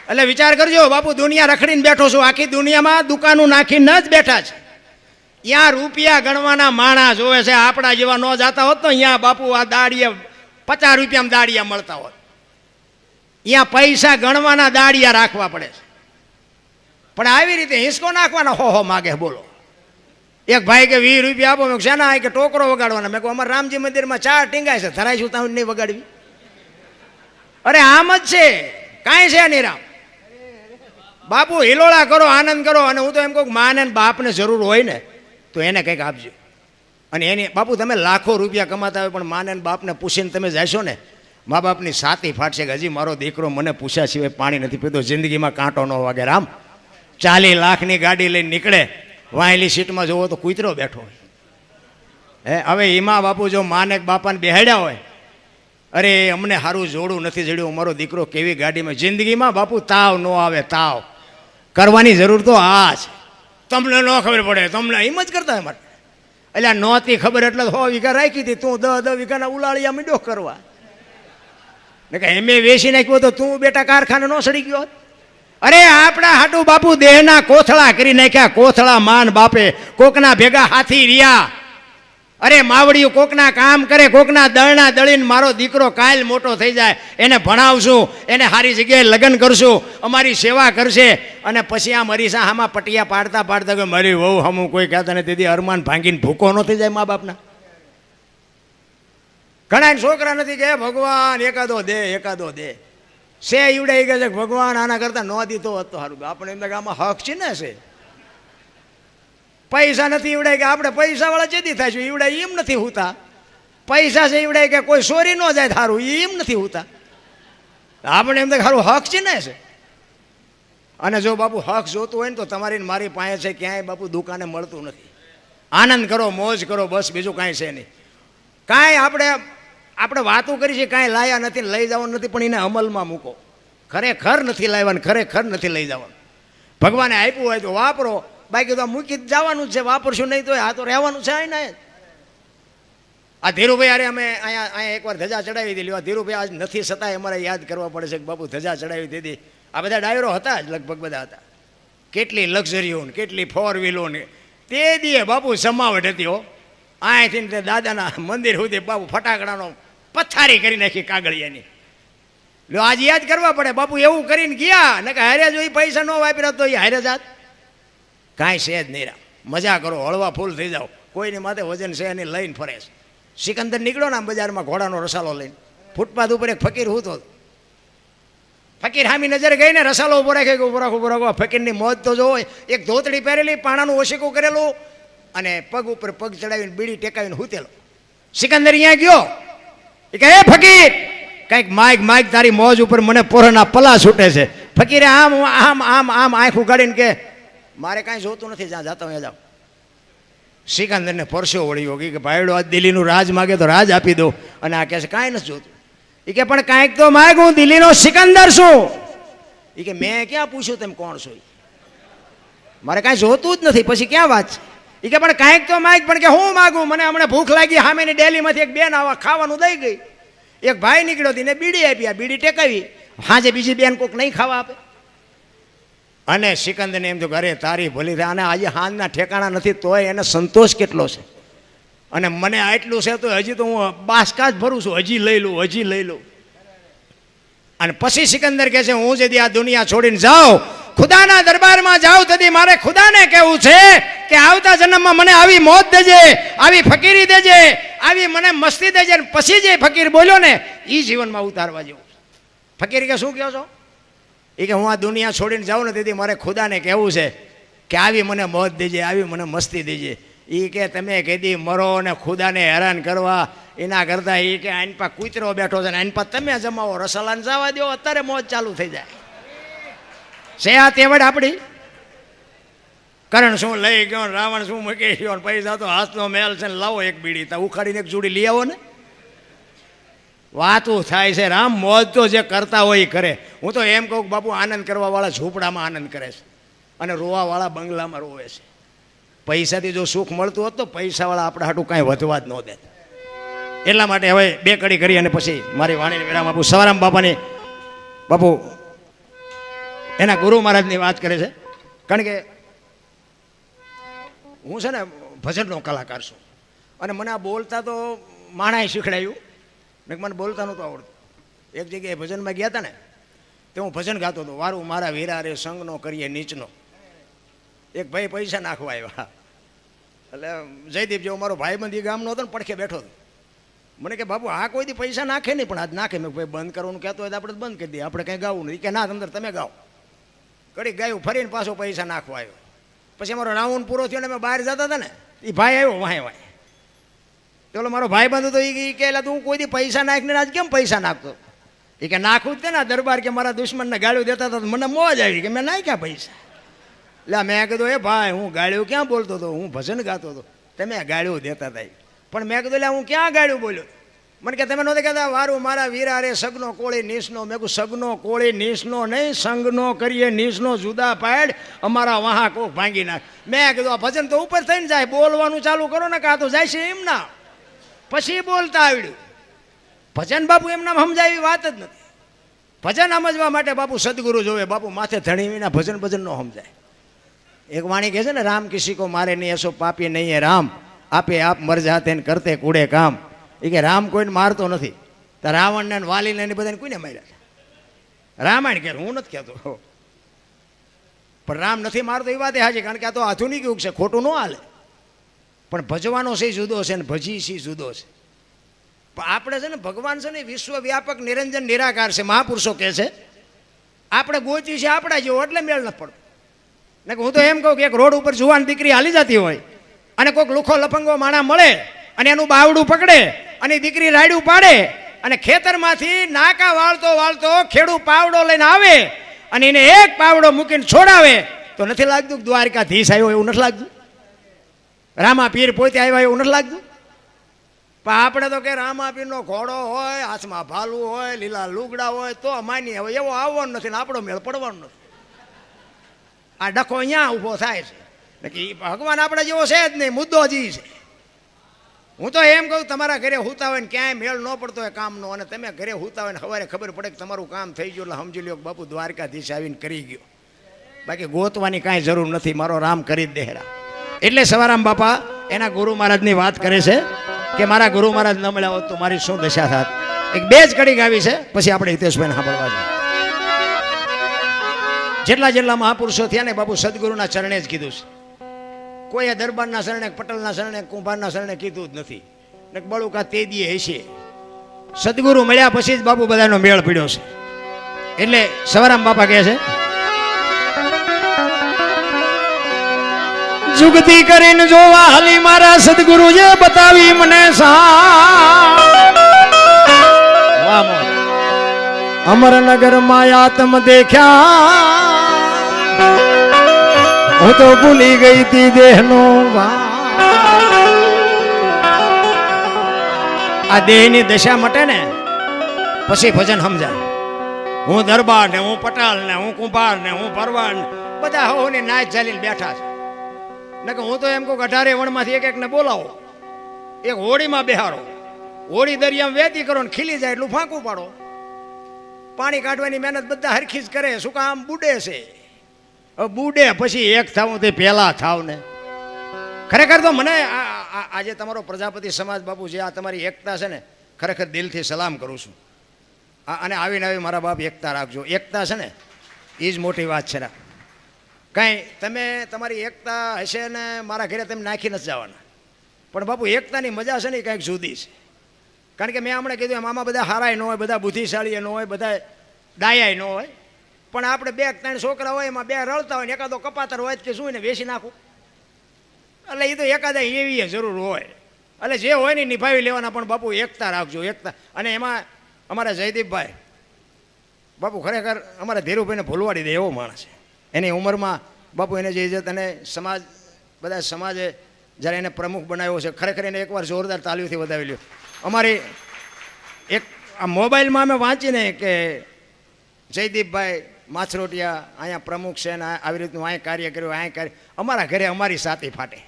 એટલે વિચાર કરજો બાપુ, દુનિયા રખડીને બેઠો છું, આખી દુનિયામાં દુકાનો નાખીને જ બેઠા છે. ત્યાં રૂપિયા ગણવાના માણસ જોવે છે. આપણા જેવા ન જાતા હોત તો અહીંયા બાપુ આ દાડિયા 50 રૂપિયામાં દાડિયા મળતા હોત. અહીંયા પૈસા ગણવાના દાડિયા રાખવા પડે છે. પણ આવી રીતે હિંચકો નાખવાના હો માગે. બોલો. એક ભાઈ કે 20 રૂપિયા આપો. મેં શેના? કે ટોકરો વગાડવાના. મેં કહું અમારે રામજી મંદિરમાં 4 ટીંગાય છે, ધરાઈશું તમે નહીં વગાડવી? અરે આમ જ છે, કાંઈ છે નહીં રામ. બાપુ હિલોળા કરો, આનંદ કરો. અને હું તો એમ કહું માને બાપને જરૂર હોય ને તો એને કંઈક આપજો. અને એની બાપુ તમે લાખો રૂપિયા કમાતા હોય પણ માને બાપને પૂછીને તમે જશો ને, મા બાપની છાતી ફાટશે કે હજી મારો દીકરો મને પૂછ્યા સિવાય પાણી નથી પીતો, જિંદગીમાં કાંટો ન વાગે. રામ 40 લાખની ગાડી લઈને નીકળે, વાહેલી સીટમાં જોવો તો કૂતરો બેઠો હોય. હવે એમાં બાપુ જો માને બાપાને બેહાડ્યા હોય, અરે અમને સારું જોડું નથી જડ્યું, અમારો દીકરો કેવી ગાડીમાં. જિંદગીમાં બાપુ તાવ ન આવે. તાવ કરવાની જરૂર તો આ છે. તમને ન ખબર પડે, તમને એમ જ કરતા હોય. એટલે નહોતી ખબર એટલે 100 વીઘા રાખી હતી, તું 10 વીઘાના ઉલાળિયા મીડો કરવા. ને કે એમે વેચી નાખ્યો તો તું બેટા કારખાને ન સડી ગયો. અરે આપણા હાટું બાપુ દેહના કોથળા કરી નાખ્યા. કોથળા માન બાપે કોકના ભેગા હાથી રહ્યા. અરે માવડિયું કોકના કામ કરે, કોકના દળના દળીને મારો દીકરો કાલ મોટો થઈ જાય, એને ભણાવશું, એને સારી જગ્યાએ લગ્ન કરશું, અમારી સેવા કરશે. અને પછી આ મરીસા આમાં પટિયા પાડતા પાડતા કે મારી વહુ હમું કોઈ કહેતા નથી, તેથી અરમાન ભાંગીને ભૂકો ન થઈ જાય મા બાપના. ઘણા છોકરા નથી કે ભગવાન એકાદો દે, એકાદો દે. સે ઈવડે કહે છે ભગવાન આના કરતા ન દીધો હોત તો સારું. આપણે એમ કે આમાં હક છે ને, છે પૈસા નથી ઈવડે કે આપણે પૈસા વાળા જેદી થાય છે ઈવડે એમ નથી હોતા. પૈસા છે ઈવડે કે કોઈ ચોરી ન જાય થારું એમ નથી હોતા. આપણે એમ તો સારું હક છે ને છે. અને જો બાપુ હક જોતું હોય ને તો તમારી મારી પાસે છે, ક્યાંય બાપુ દુકાને મળતું નથી. આનંદ કરો, મોજ કરો, બસ બીજું કાંઈ છે નહીં. કાંઈ આપણે વાતો કરી છે, કાંઈ લાયા નથી, લઈ જવાનું નથી, પણ એને અમલમાં મૂકો. ખરેખર નથી લાવવાનું, ખરેખર નથી લઈ જવાનું. ભગવાને આપ્યું હોય તો વાપરો, બાકી તો મૂકી જવાનું જ છે. વાપરશું નહીં તો આ તો રહેવાનું છે. આ ને આ ધીરુભાઈ અરે અમે અહીંયા એકવાર ધજા ચડાવી દીધી. ધીરુભાઈ આજ નથી છતાંય અમારે યાદ કરવા પડે છે કે બાપુ ધજા ચડાવી દીધી. આ બધા ડાયરો હતા જ, લગભગ બધા હતા. કેટલી લક્ઝરીઓ ને કેટલી ફોર વ્હીલો ને તે દીએ બાપુ જમાવટ હતી. હો અહીંથી તે દાદાના મંદિર સુધી બાપુ ફટાકડાનો પથારી કરી નાખી કાગળિયાની. લો આજ યાદ કરવા પડે. બાપુ એવું કરીને ગયા ને કે હારે જો એ પૈસા ન વાપર્યા તો એ હારે જાત. કાંઈ છે જ નહીં. મજા કરો, હળવા ફૂલ થઈ જાઓ. કોઈની માથે વજન છે એની લઈને ફરે છે. સિકંદર નીકળ્યો ને આમ બજારમાં ઘોડાનો રસાલો લઈને, ફૂટપાથ ઉપર એક ફકીર હૂતો. ફકીર હામી નજરે ગઈ ને રસાલો ઉભો રાખે, ઉભો રાખો. ફકીરની મોજ તો જોવો. એક ધોતડી પહેરેલી, પાણાનું ઓશીકું કરેલું અને પગ ઉપર પગ ચડાવીને બીડી ટેકાવીને હૂતેલો. સિકંદર અહીંયા ગયો એ કે હે ફકીર, કંઈક માઈક તારી મોજ ઉપર મને પોરના પલા છૂટે છે. ફકીરે આમ આમ આમ આમ આંખ ઉગાડીને કે મારે કાંઈ જોતું નથી, જ્યાં જાતા હું જાઉં. સિકંદરને પરસ્યો વળ્યો કે ભાઈડો આ દિલ્હીનું રાજ માગે તો રાજ આપી દો, અને આ કહે છે કાંઈ નથી જોતું. એ કે પણ કાંઈક તો માગ, હું દિલ્હીનો સિકંદર છું. એ કે મેં ક્યાં પૂછ્યું તેમ કોણ છો? મારે કાંઈ જોતું જ નથી, પછી ક્યાં વાત છે? એ કે પણ કાંઈક તો માગ, પણ કે હું માગું? મને હમણાં ભૂખ લાગી, સામેની ડેલીમાંથી એક બેન આવા ખાવાનું દઈ ગઈ. એક ભાઈ નીકળ્યો તેને બીડી આપી, આ બીડી ટેકાવી. હાજે બીજી બેન કોઈક નહીં ખાવા આપે. અને સિકંદરને એમ તો અરે તારી ભલી થાય, અને આજે હાંજના ઠેકાણા નથી તોય એને સંતોષ કેટલો છે. અને મને આટલું છે તો હજી તો હું બાસકા જ ભરું છું, હજી લઈ લઉં. અને પછી સિકંદર કહે છે હું જેથી આ દુનિયા છોડીને જાઉં, ખુદાના દરબારમાં જાઉં, તેથી મારે ખુદાને કહેવું છે કે આવતા જન્મમાં મને આવી મોત દેજે, આવી ફકીરી દેજે, આવી મને મસ્તી દેજે. પછી જે ફકીર બોલ્યો ને એ જીવનમાં ઉતારવા જેવું. ફકીર કે શું કહો છો? એ કે હું આ દુનિયા છોડીને જાઉં ને તેથી મારે ખુદાને કહેવું છે કે આવી મને મોત દેજે, આવી મને મસ્તી દેજે. એ કે તમે કીધી મરો ને ખુદાને હેરાન કરવા, એના કરતાં એ કે આઈન પા કૂતરો બેઠો છે ને આઈન પા તમે જમાવો, રસાલાને જવા દો, અત્યારે મોજ ચાલુ થઈ જાય છે. આ તેવડ આપણી. કરણ શું લઈ ગયો, રાવણ શું મૂકી ગયો, પૈસા તો હાથનો મેલ છે ને લાવો એક બીડી, તો ઉખાડીને એક જોડી લઈ આવો ને. વાતું થાય છે. રામ મોજ તો જે કરતા હોય એ કરે. હું તો એમ કહું બાપુ આનંદ કરવાવાળા ઝૂંપડામાં આનંદ કરે છે અને રોવાવાળા બંગલામાં રોવે છે. પૈસાથી જો સુખ મળતું હોત તો પૈસાવાળા આપણે હાટું કાંઈ વધવા જ ન દે. એટલા માટે હવે બે કડી કરી અને પછી મારી વાણીને વિરામ આપું. સવારામ બાપાની બાપુ એના ગુરુ મહારાજની વાત કરે છે. કારણ કે હું છે ને ભજનનો કલાકાર છું અને મને આ બોલતા તો માણાએ શીખડાયું ને મને બોલતા નહોતું આવડતું. એક જગ્યાએ ભજનમાં ગયા હતા ને તો હું ભજન ગાતો હતો, વારું મારા વીરા રે સંગનો કરીએ નીચનો. એક ભાઈ પૈસા નાખવા આવ્યા, એટલે જયદીપ જેવો મારો ભાઈબંધ એ ગામનો હતો ને પડખે બેઠો હતો. મને કે બાપુ આ કોઈ દી પૈસા નાખે નહીં, પણ આજ નાખે. મેં ભાઈ બંધ કરવાનું કહેતો હોય તો આપણે બંધ કરી દઈએ, આપણે કંઈ ગાવું નહીં. કે ના અંદર તમે ગાઓ. કડીક ગાયું, ફરીને પાછો પૈસા નાખવા આવ્યો. પછી અમારો રાઉન્ડ પૂરો થયો ને અમે બહાર જતા હતા ને એ ભાઈ આવ્યો વાંહે. પેલો મારો ભાઈ બંધ હતો એ કે તું કોઈ દી પૈસા નાખને આજ કેમ પૈસા નાખતો? એ કે નાખવું જ છે ને દરબાર કે મારા દુશ્મનને ગાળ્યું દેતા હતા, મને મોજ આવી કે મેં નાખ્યા પૈસા. એટલે મેં કીધું એ ભાઈ હું ગાળ્યું ક્યાં બોલતો હતો, હું ભજન ગાતો હતો, તમે ગાળ્યું દેતા હતા. પણ મેં કીધું હું ક્યાં ગાળ્યું બોલ્યો? મને કે તમે નહોતા કહેતા વારું મારા વીરા રે સગનો કોળી નીસનો. મેં કહું સગનો કોળી નીસનો નહીં, સંગનો કરીએ નીસનો જુદા પાડ, અમારા વાહા કોક ભાંગી નાખ. મેં કીધું આ ભજન તો ઉપર થઈને જાય, બોલવાનું ચાલુ કરો ને કાં તો જાય છે એમ ના. પછી બોલતા આવડ્યું. ભજન બાપુ એમના સમજાય એવી વાત જ નથી. ભજન સમજવા માટે બાપુ સદગુરુ જોવે. બાપુ માથે ધણી વિના ભજન ન સમજાય. એક વાણી કહે છે ને રામ કિસી કો મારે નહીં એસો પાપી નહીં હે રામ, આપે આપ મર જાતે ને કરતે કૂડે કામ. એ કે રામ કોઈને મારતો નથી. તો રાવણને વાલીને બધાને કોઈને માર્યા છે? રામાયણ કે હું નથી કહેતો. પણ રામ નથી મારતો એ વાત હાજી, કારણ કે આ તો આધુનિક યુગ છે, ખોટું ન હાલે. પણ ભજવાનો છે જુદો છે ને ભજી સી જુદો છે. પણ આપણે છે ને ભગવાન છે ને વિશ્વવ્યાપક નિરંજન નિરાકાર છે. મહાપુરુષો કહે છે આપણે ગોચી છે આપણા જેવો એટલે મેળ ન પડતો. ને હું તો એમ કહું કે એક રોડ ઉપર જુવાન દીકરી હાલી જતી હોય અને કોઈક લુખો લફંગો માણા મળે અને એનું બાવડું પકડે અને દીકરી રાયડું પાડે અને ખેતરમાંથી નાકા વાળતો વાળતો ખેડૂ પાવડો લઈને આવે અને એને એક પાવડો મૂકીને છોડાવે તો નથી લાગતું કે દ્વારકાધીશ આવ્યો એવું નથી લાગતું? રામા પીર પોતે આવ્યા એવું નથી લાગતું? પણ આપણે તો કે રામા પીરનો ઘોડો હોય, હાથમાં ભાલું હોય, લીલા લુગડા હોય તો માની હવે એવો આવવાનો નથી ને આપણો મેળ પડવાનો નથી. આ ડખો અહીંયા ઊભો થાય છે કે ભગવાન આપણે જેવો છે જ નહીં, મુદ્દો જ છે. હું તો એમ કહું તમારા ઘરે હુતા હોય ને ક્યાંય મેળ ન પડતો હોય કામનો અને તમે ઘરે હુતા હોય ને સવારે ખબર પડે કે તમારું કામ થઈ ગયું એટલે સમજી લો કે બાપુ દ્વારકાધીશ આવીને કરી ગયો. બાકી ગોતવાની કાંઈ જરૂર નથી, મારો રામ કરી જ દેહરા. એટલે સવારામ બાપા એના ગુરુ મહારાજની વાત કરે છે કે મારા ગુરુ મહારાજ ન મળ્યા હોત તો મારી શું દશા થાત. એક બે જ કડી ગાવી છે પછી આપણે હિતેશભાઈને સાંભળવા છે. જેટલા મહાપુરુષો થયા ને બાપુ સદગુરુના ચરણે જ કીધું છે. કોઈએ દરબારના શરણે, પટેલના શરણે, કુંભારના શરણે કીધું જ નથી ને બળુકા તે દીએ હશે. સદગુરુ મળ્યા પછી જ બાપુ બધાનો મેળ પીડ્યો છે. એટલે સવારામ બાપા કહે છે જુગતી કરીને જોવા હાલી મારા સદગુરુએ બતાવી મને અમરનગર માં આત્મ દેખ્યા હું તો ભૂલી ગઈ તી દેહનો આ દેહની દશા મટે ને પછી ભજન સમજાય. હું દરબાર ને હું પટાલ ને હું કુંભાર ને હું ભરવાડ ને બધા હોની નાચ ચાલીને બેઠા છે ને કે હું તો એમ કહું 18 વણમાંથી એક એકને બોલાવો, એક હોળીમાં બેહાડો, હોળી દરિયામાં વેતી કરો ને ખીલી જાય એટલું ફાંકું પાડો. પાણી કાઢવાની મહેનત બધા હરખી જ કરે, શું કામ બુડે છે. બુડે પછી એક થાવું તે પહેલા થાવ ને. ખરેખર તો મને આજે તમારો પ્રજાપતિ સમાજ બાપુ જે આ તમારી એકતા છે ને ખરેખર દિલથી સલામ કરું છું. અને આવીને આવી મારા બાપ એકતા રાખજો. એકતા છે ને એ જ મોટી વાત છે. કાંઈ તમે તમારી એકતા હશે ને મારા ઘરે તમે નાખી નથી જવાના, પણ બાપુ એકતાની મજા છે ને એ કાંઈક જુદી છે. કારણ કે મેં હમણાં કીધું એમ આમાં બધા હારાય ન હોય, બધા બુદ્ધિશાળી ન હોય, બધા ડાયાય ન હોય, પણ આપણે 2-3 છોકરા હોય એમાં 2 રળતા હોય ને એકાદો કપાતર હોય કે શું ને વેચી નાખું. એટલે એ તો એકાદા એવી જરૂર હોય. એટલે જે હોય ને નિભાવી લેવાના, પણ બાપુ એકતા રાખજો, એકતા. અને એમાં અમારા જયદીપભાઈ બાપુ ખરેખર અમારા ધીરુભાઈને ભૂલવાડી દે એવો માણસ છે. એની ઉંમરમાં બાપુ એને જે ઇજ્જત અને સમાજ બધા સમાજે જ્યારે એને પ્રમુખ બનાવ્યો છે ખરેખર એને એકવાર જોરદાર તાલીઓથી વધાવી લ્યો. અમારી એક આ મોબાઈલમાં અમે વાંચીને કે જયદીપભાઈ માછરોટિયા અહીંયા પ્રમુખ છે ને આવી રીતનું અહીંયા કાર્ય કર્યું, અહીંયા કાર્ય. અમારા ઘરે અમારી સાથી ફાટે.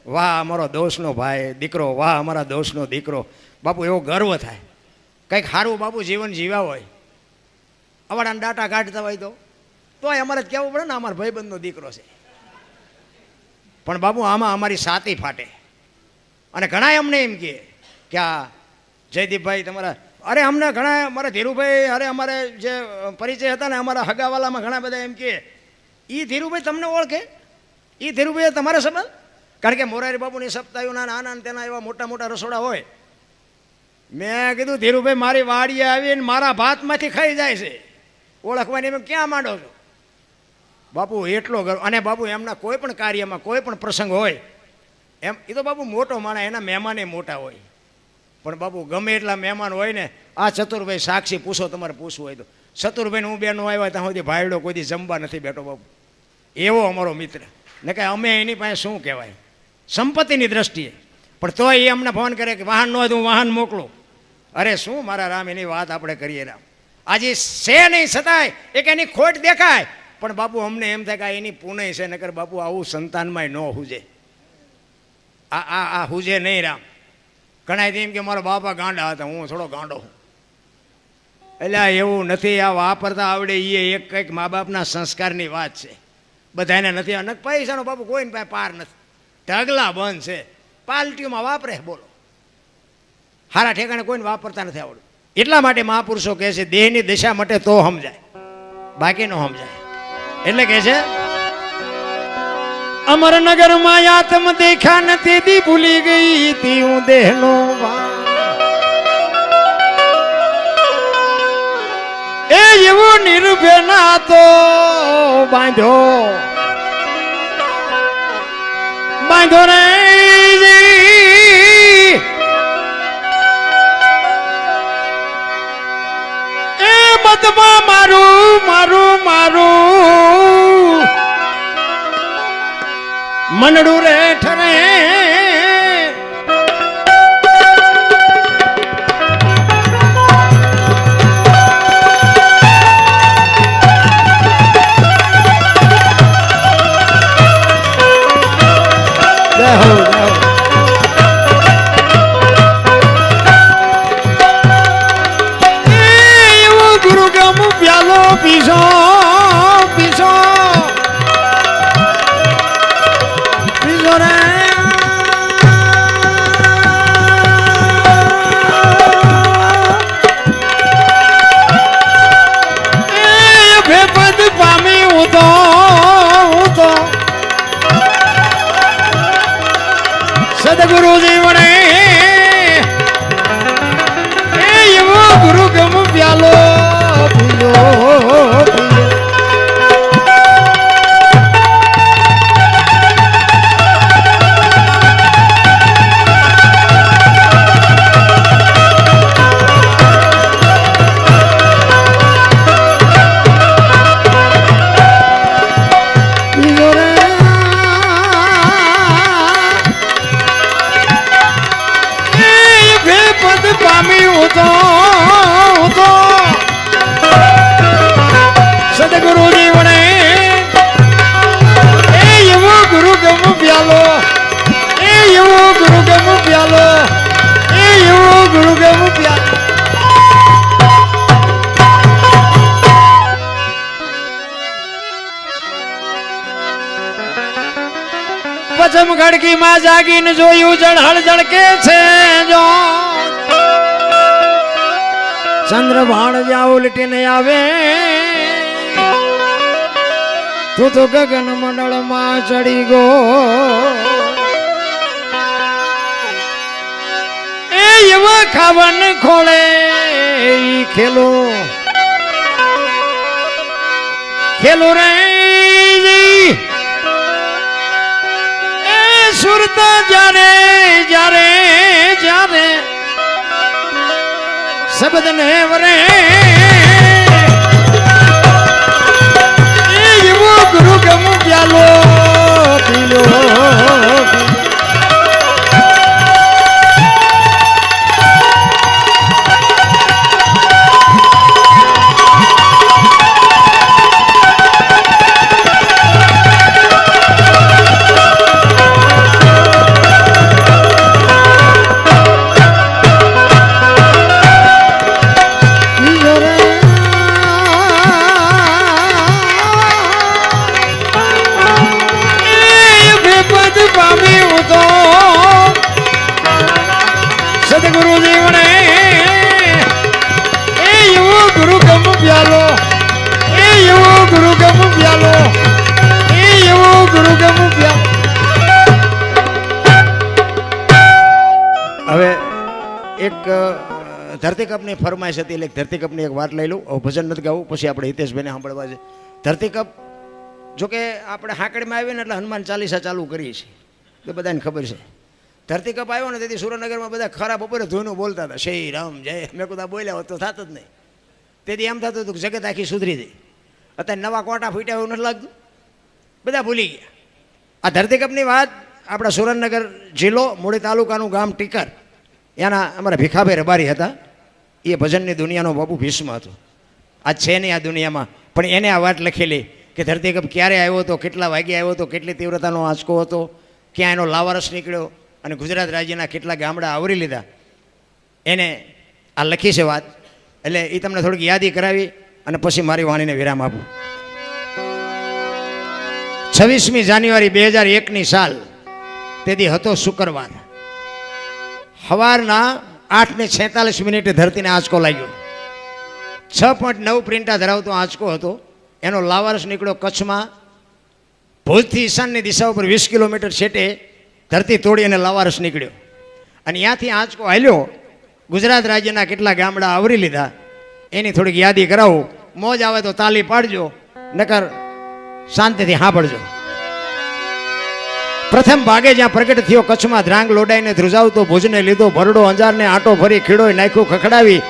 વાહ અમારો દોસ્તનો ભાઈ દીકરો, વાહ અમારા દોસ્તનો દીકરો. બાપુ એવો ગર્વ થાય. કંઈક સારું બાપુ જીવન જીવ્યા હોય, અવાડાના ડાટા કાઢતા હોય તોય અમારે જ કહેવું પડે ને અમારા ભાઈબંધનો દીકરો છે. પણ બાપુ આમાં અમારી સાથી ફાટે. અને ઘણા અમને એમ કહે કે આ જયદીપભાઈ તમારા, અરે અમને ઘણા મારા ધીરુભાઈ, અરે અમારે જે પરિચય હતા ને અમારા હગાવાલામાં ઘણા બધા એમ કહે એ ધીરુભાઈ તમને ઓળખે, એ ધીરુભાઈ તમારા સંબંધ. કારણ કે મોરારી બાપુની સપ્તાયુના નાના તેના એવા મોટા મોટા રસોડા હોય. મેં કીધું ધીરુભાઈ મારી વાડીએ આવીને મારા ભાતમાંથી ખાઈ જાય છે, ઓળખવાની એમ ક્યાં માંડો છો? બાપુ એટલો ગર્વ. અને બાપુ એમના કોઈ પણ કાર્યમાં કોઈ પણ પ્રસંગ હોય એમ, એ તો બાપુ મોટો માણસ, એના મહેમાને મોટા હોય. પણ બાપુ ગમે એટલા મહેમાન હોય ને, આ ચતુરભાઈ સાક્ષી પૂછો તમારે પૂછવું હોય તો, ચતુરભાઈને હું બેનો આવ્યા ત્યાં સુધી ભાઈડો કોઈથી જમવા નથી બેઠો બાપુ. એવો અમારો મિત્ર ને કે અમે એની પાસે શું કહેવાય સંપત્તિની દ્રષ્ટિએ. પણ તોય એ અમને ફોન કરે કે વાહન ન હોય તો હું વાહન મોકલું. અરે શું મારા રામ એની વાત આપણે કરીએ રામ. આજે છે નહીં છતાંય એક એની ખોટ દેખાય, પણ બાપુ અમને એમ થાય કે એની પુનઃ છે, નકર બાપુ આવું સંતાનમાંય ન હુજે. આ હુજે નહીં રામ. ઘણા એમ કે મારા બાપા ગાંડા હતા, હું થોડો ગાંડો હું. એટલે એવું નથી. આ વાપરતા આવડે એ એક કંઈક મા બાપના સંસ્કારની વાત છે. બધાને નથી. અને પૈસાનો બાપુ કોઈને પાસે પાર નથી. ઢગલા બંધ છે, પાલટીઓમાં વાપરે. બોલો હારા ઠેકાણે કોઈને વાપરતા નથી આવડતું. એટલા માટે મહાપુરુષો કહે છે દેહની દિશા માટે તો સમજાય, બાકી ન સમજાય. એટલે કહે છે અમરનગર માં આત્મ દેખ્યા નથી દી ભૂલી ગઈ તી હું દેહનો એ એવો નિર્ભેના તો બાંધ્યો રે એ મતમાં મારું મારું મારું મનડું રે ઠરે પીસો પીસો પીસો રે ભેપદ પામી હું તો સદગુરુજી વડે એવો ગુરુ ગમ પ્યાલો સદગુરુજી વડે એવો ગુરુ ગમ પ્યાલો એવો ગુરુ ગમ પ્યાલો એવો ગુરુ ગમ પ્યાલો પચમ ખડકી માં જાગીને જોયું જળહળ જળકે છે જો ચંદ્ર ભાણ જ્યાં ઉલટીને આવે તું તો ગગન મંડળ માં ચડી ગો એ એવા ખાવન ખોળે ખેલો ખેલો રે એ સુરત જ્યારે જ્યારે જ્યારે શબ્દ ને વરે એવો ગુરુ ગમ પ્યાલો પીલો સદગુરુજી વડે એવો ગુરુ ગમ પ્યાલો એવો ગુરુ ગમ પ્યાલો એવો ગુરુ ગમ પ્યાલો. હવે એક ધરતીકપની ફરમાઈશ હતી એટલે ધરતીકપની એક વાત લઈ લઉં. ભજન નથી ગાવું, પછી આપણે હિતેશભાઈને સાંભળવા છે. ધરતીકપ જોકે આપણે હાંકડીમાં આવીએ ને એટલે હનુમાન ચાલીસા ચાલુ કરીએ છીએ, તો બધાને ખબર છે. ધરતીકપ આવ્યો ને તેથી સુરેન્દ્રનગરમાં બધા ખરા બપોરે ધોઈનું બોલતા હતા, શ્રી રામ જય. મેં કીધું બોલ્યા હોત તો થાત જ નહીં. તેથી એમ થતું હતું કે જગત આખી સુધરી જાય. અત્યારે નવા કોટા ફૂટ્યા એવું નથી લાગતું, બધા ભૂલી ગયા. આ ધરતીકપની વાત આપણા સુરેન્દ્રનગર જિલ્લો મૂળી તાલુકાનું ગામ ટીકર, એના અમારા ભીખાભાઈ રબારી હતા. એ ભજનની દુનિયાનો બાપુ ભીષ્મ હતો. આજ છે નહીં આ દુનિયામાં, પણ એને આ વાત લખેલી કે ધરતીકપ ક્યારે આવ્યો હતો, કેટલા વાગ્યે આવ્યો હતો, કેટલી તીવ્રતાનો આંચકો હતો, ક્યાં એનો લાવારસ નીકળ્યો અને ગુજરાત રાજ્યના કેટલા ગામડા આવરી લીધા. એને આ લખી છે વાત, એટલે એ તમને થોડીક યાદી કરાવી અને પછી મારી વાણીને વિરામ આપું. 26મી જાન્યુઆરી 2001ની સાલ, તેથી હતો શુક્રવાર. સવારના 8:46 ધરતીને આંચકો લાગ્યો. 6.9 પ્રિન્ટા ધરાવતો આંચકો હતો. એનો લાવારસ નીકળ્યો કચ્છમાં. ભુજથી ઈશાનની દિશા ઉપર 20 કિલોમીટર છેટે ધરતી તોડી અને લાવારસ નીકળ્યો. અને ત્યાંથી આંચકો હાલ્યો, ગુજરાત રાજ્યના કેટલા ગામડા આવરી લીધા. એની થોડીક યાદી કરાવું મોજ આવે તો તાલી પાડજો, નકર શાંતિથી સાંભળજો. પ્રથમ ભાગે જ્યાં પ્રગટ થયો કચ્છમાં ધ્રાંગ લોડાઈને ધ્રુજાવતો ભુજને લીધો ભરડો અંજારને આંટો ફરી ખીડોય નાખ્યું ખખડાવી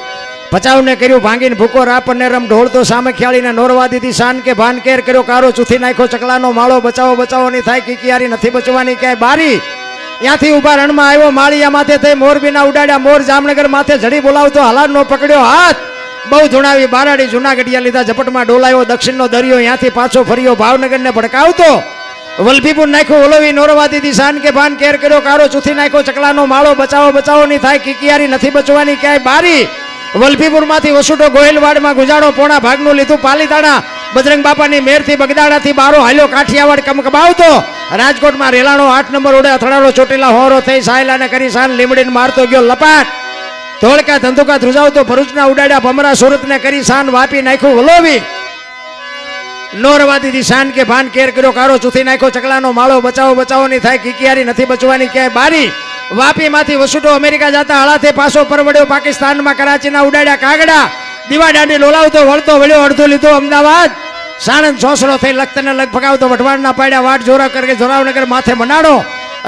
ભચાઉને કર્યું ભાંગીને ભૂકો રાપરને રમ ઢોળતો સામે ખ્યાળીને નોરવા દીધી શાન કે ભાન કેર કર્યો કારો ચૂથી નાખ્યો ચકલાનો માળો બચાવો બચાવોની થાય કિકિયારી નથી બચવાની ક્યાંય બારી. ત્યાંથી ઉભા રણમાં આવ્યો માળિયા માથે થઈ મોરબીના ઉડાડ્યા મોર જામનગર માથે ઝડી બોલાવતો હલારનો પકડ્યો હાથ બહુ ધૂણાવી બારાડી જુનાગઢિયા લીધા ઝપટમાં ડોલાયો દક્ષિણનો દરિયો ત્યાંથી પાછો ફર્યો ભાવનગરને ભડકાવતો વલભીપુર નાખ્યો ઓલવી નોરવા દીધી શાન કે ભાન કેર કર્યો કારો ચૂથી નાખ્યો ચકલાનો માળો બચાવો બચાવોની થાય કિકિયારી નથી બચવાની ક્યાંય બારી. વલભીપુર માંથી વસુટો ગોહિલવાડમાં ગુજાડો પોણા ભાગનું લીધું પાલીતાણા બજરંગ બાપાની મેરથી બગદાણાથી બારો હાલ્યો કાઠિયાવાડ કમકબાવતો રાજકોટમાં રેલાણો 8 નંબર ઉડે અથડાડો ચોટીલા હોરો થઈ સાયલાને કરી શાન લીમડીને મારતો ગયો લપાટ ધોળકા ધંધુકા ધ્રુજાવતો ભરૂચના ઉડાડ્યા ભમરા સુરતને કરી શાન વાપી નાખ્યું વલોવી નોરવા દીધી શાન કે ભાન કેર કર્યો કારો ચૂથી નાખ્યો ચકલાનો માળો બચાવો બચાવોની થાય કિકિયારી નથી બચવાની ક્યાંય બારી. વાપીમાંથી વસુટો અમેરિકા જતા હળાથી પાછો પરવડ્યો પાકિસ્તાનમાં કરાચીના ઉડાડ્યા કાગડા દીવા દાંડી લોલાવતો વળતો વળ્યો અડધો લીધો અમદાવાદ સાણંદ સોસરો થઈ લખતરને લગ ભગાવતો વઢવાણના પાડ્યા વાટ જોરા કરકે જોરાવનગર માથે મનાડો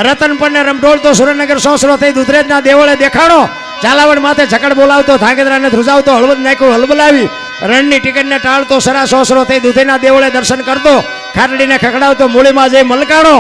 રતનપરને રમઢોળતો સુરેન્દ્રનગર સોસરો થઈ દુધરેજના દેવળે દેખાડો ઝાલાવાડ માથે ઝકડ બોલાવતો ધાંગધ્રાને ધ્રુજાવતો હળવદ નાખ્યો હલબલાવી રણની ટિકિટને ટાળતો સરા સોસરો થઈ દુધેના દેવળે દર્શન કરતો ખાટડીને ખખડાવતો મૂળીમાં જઈ મલકાણો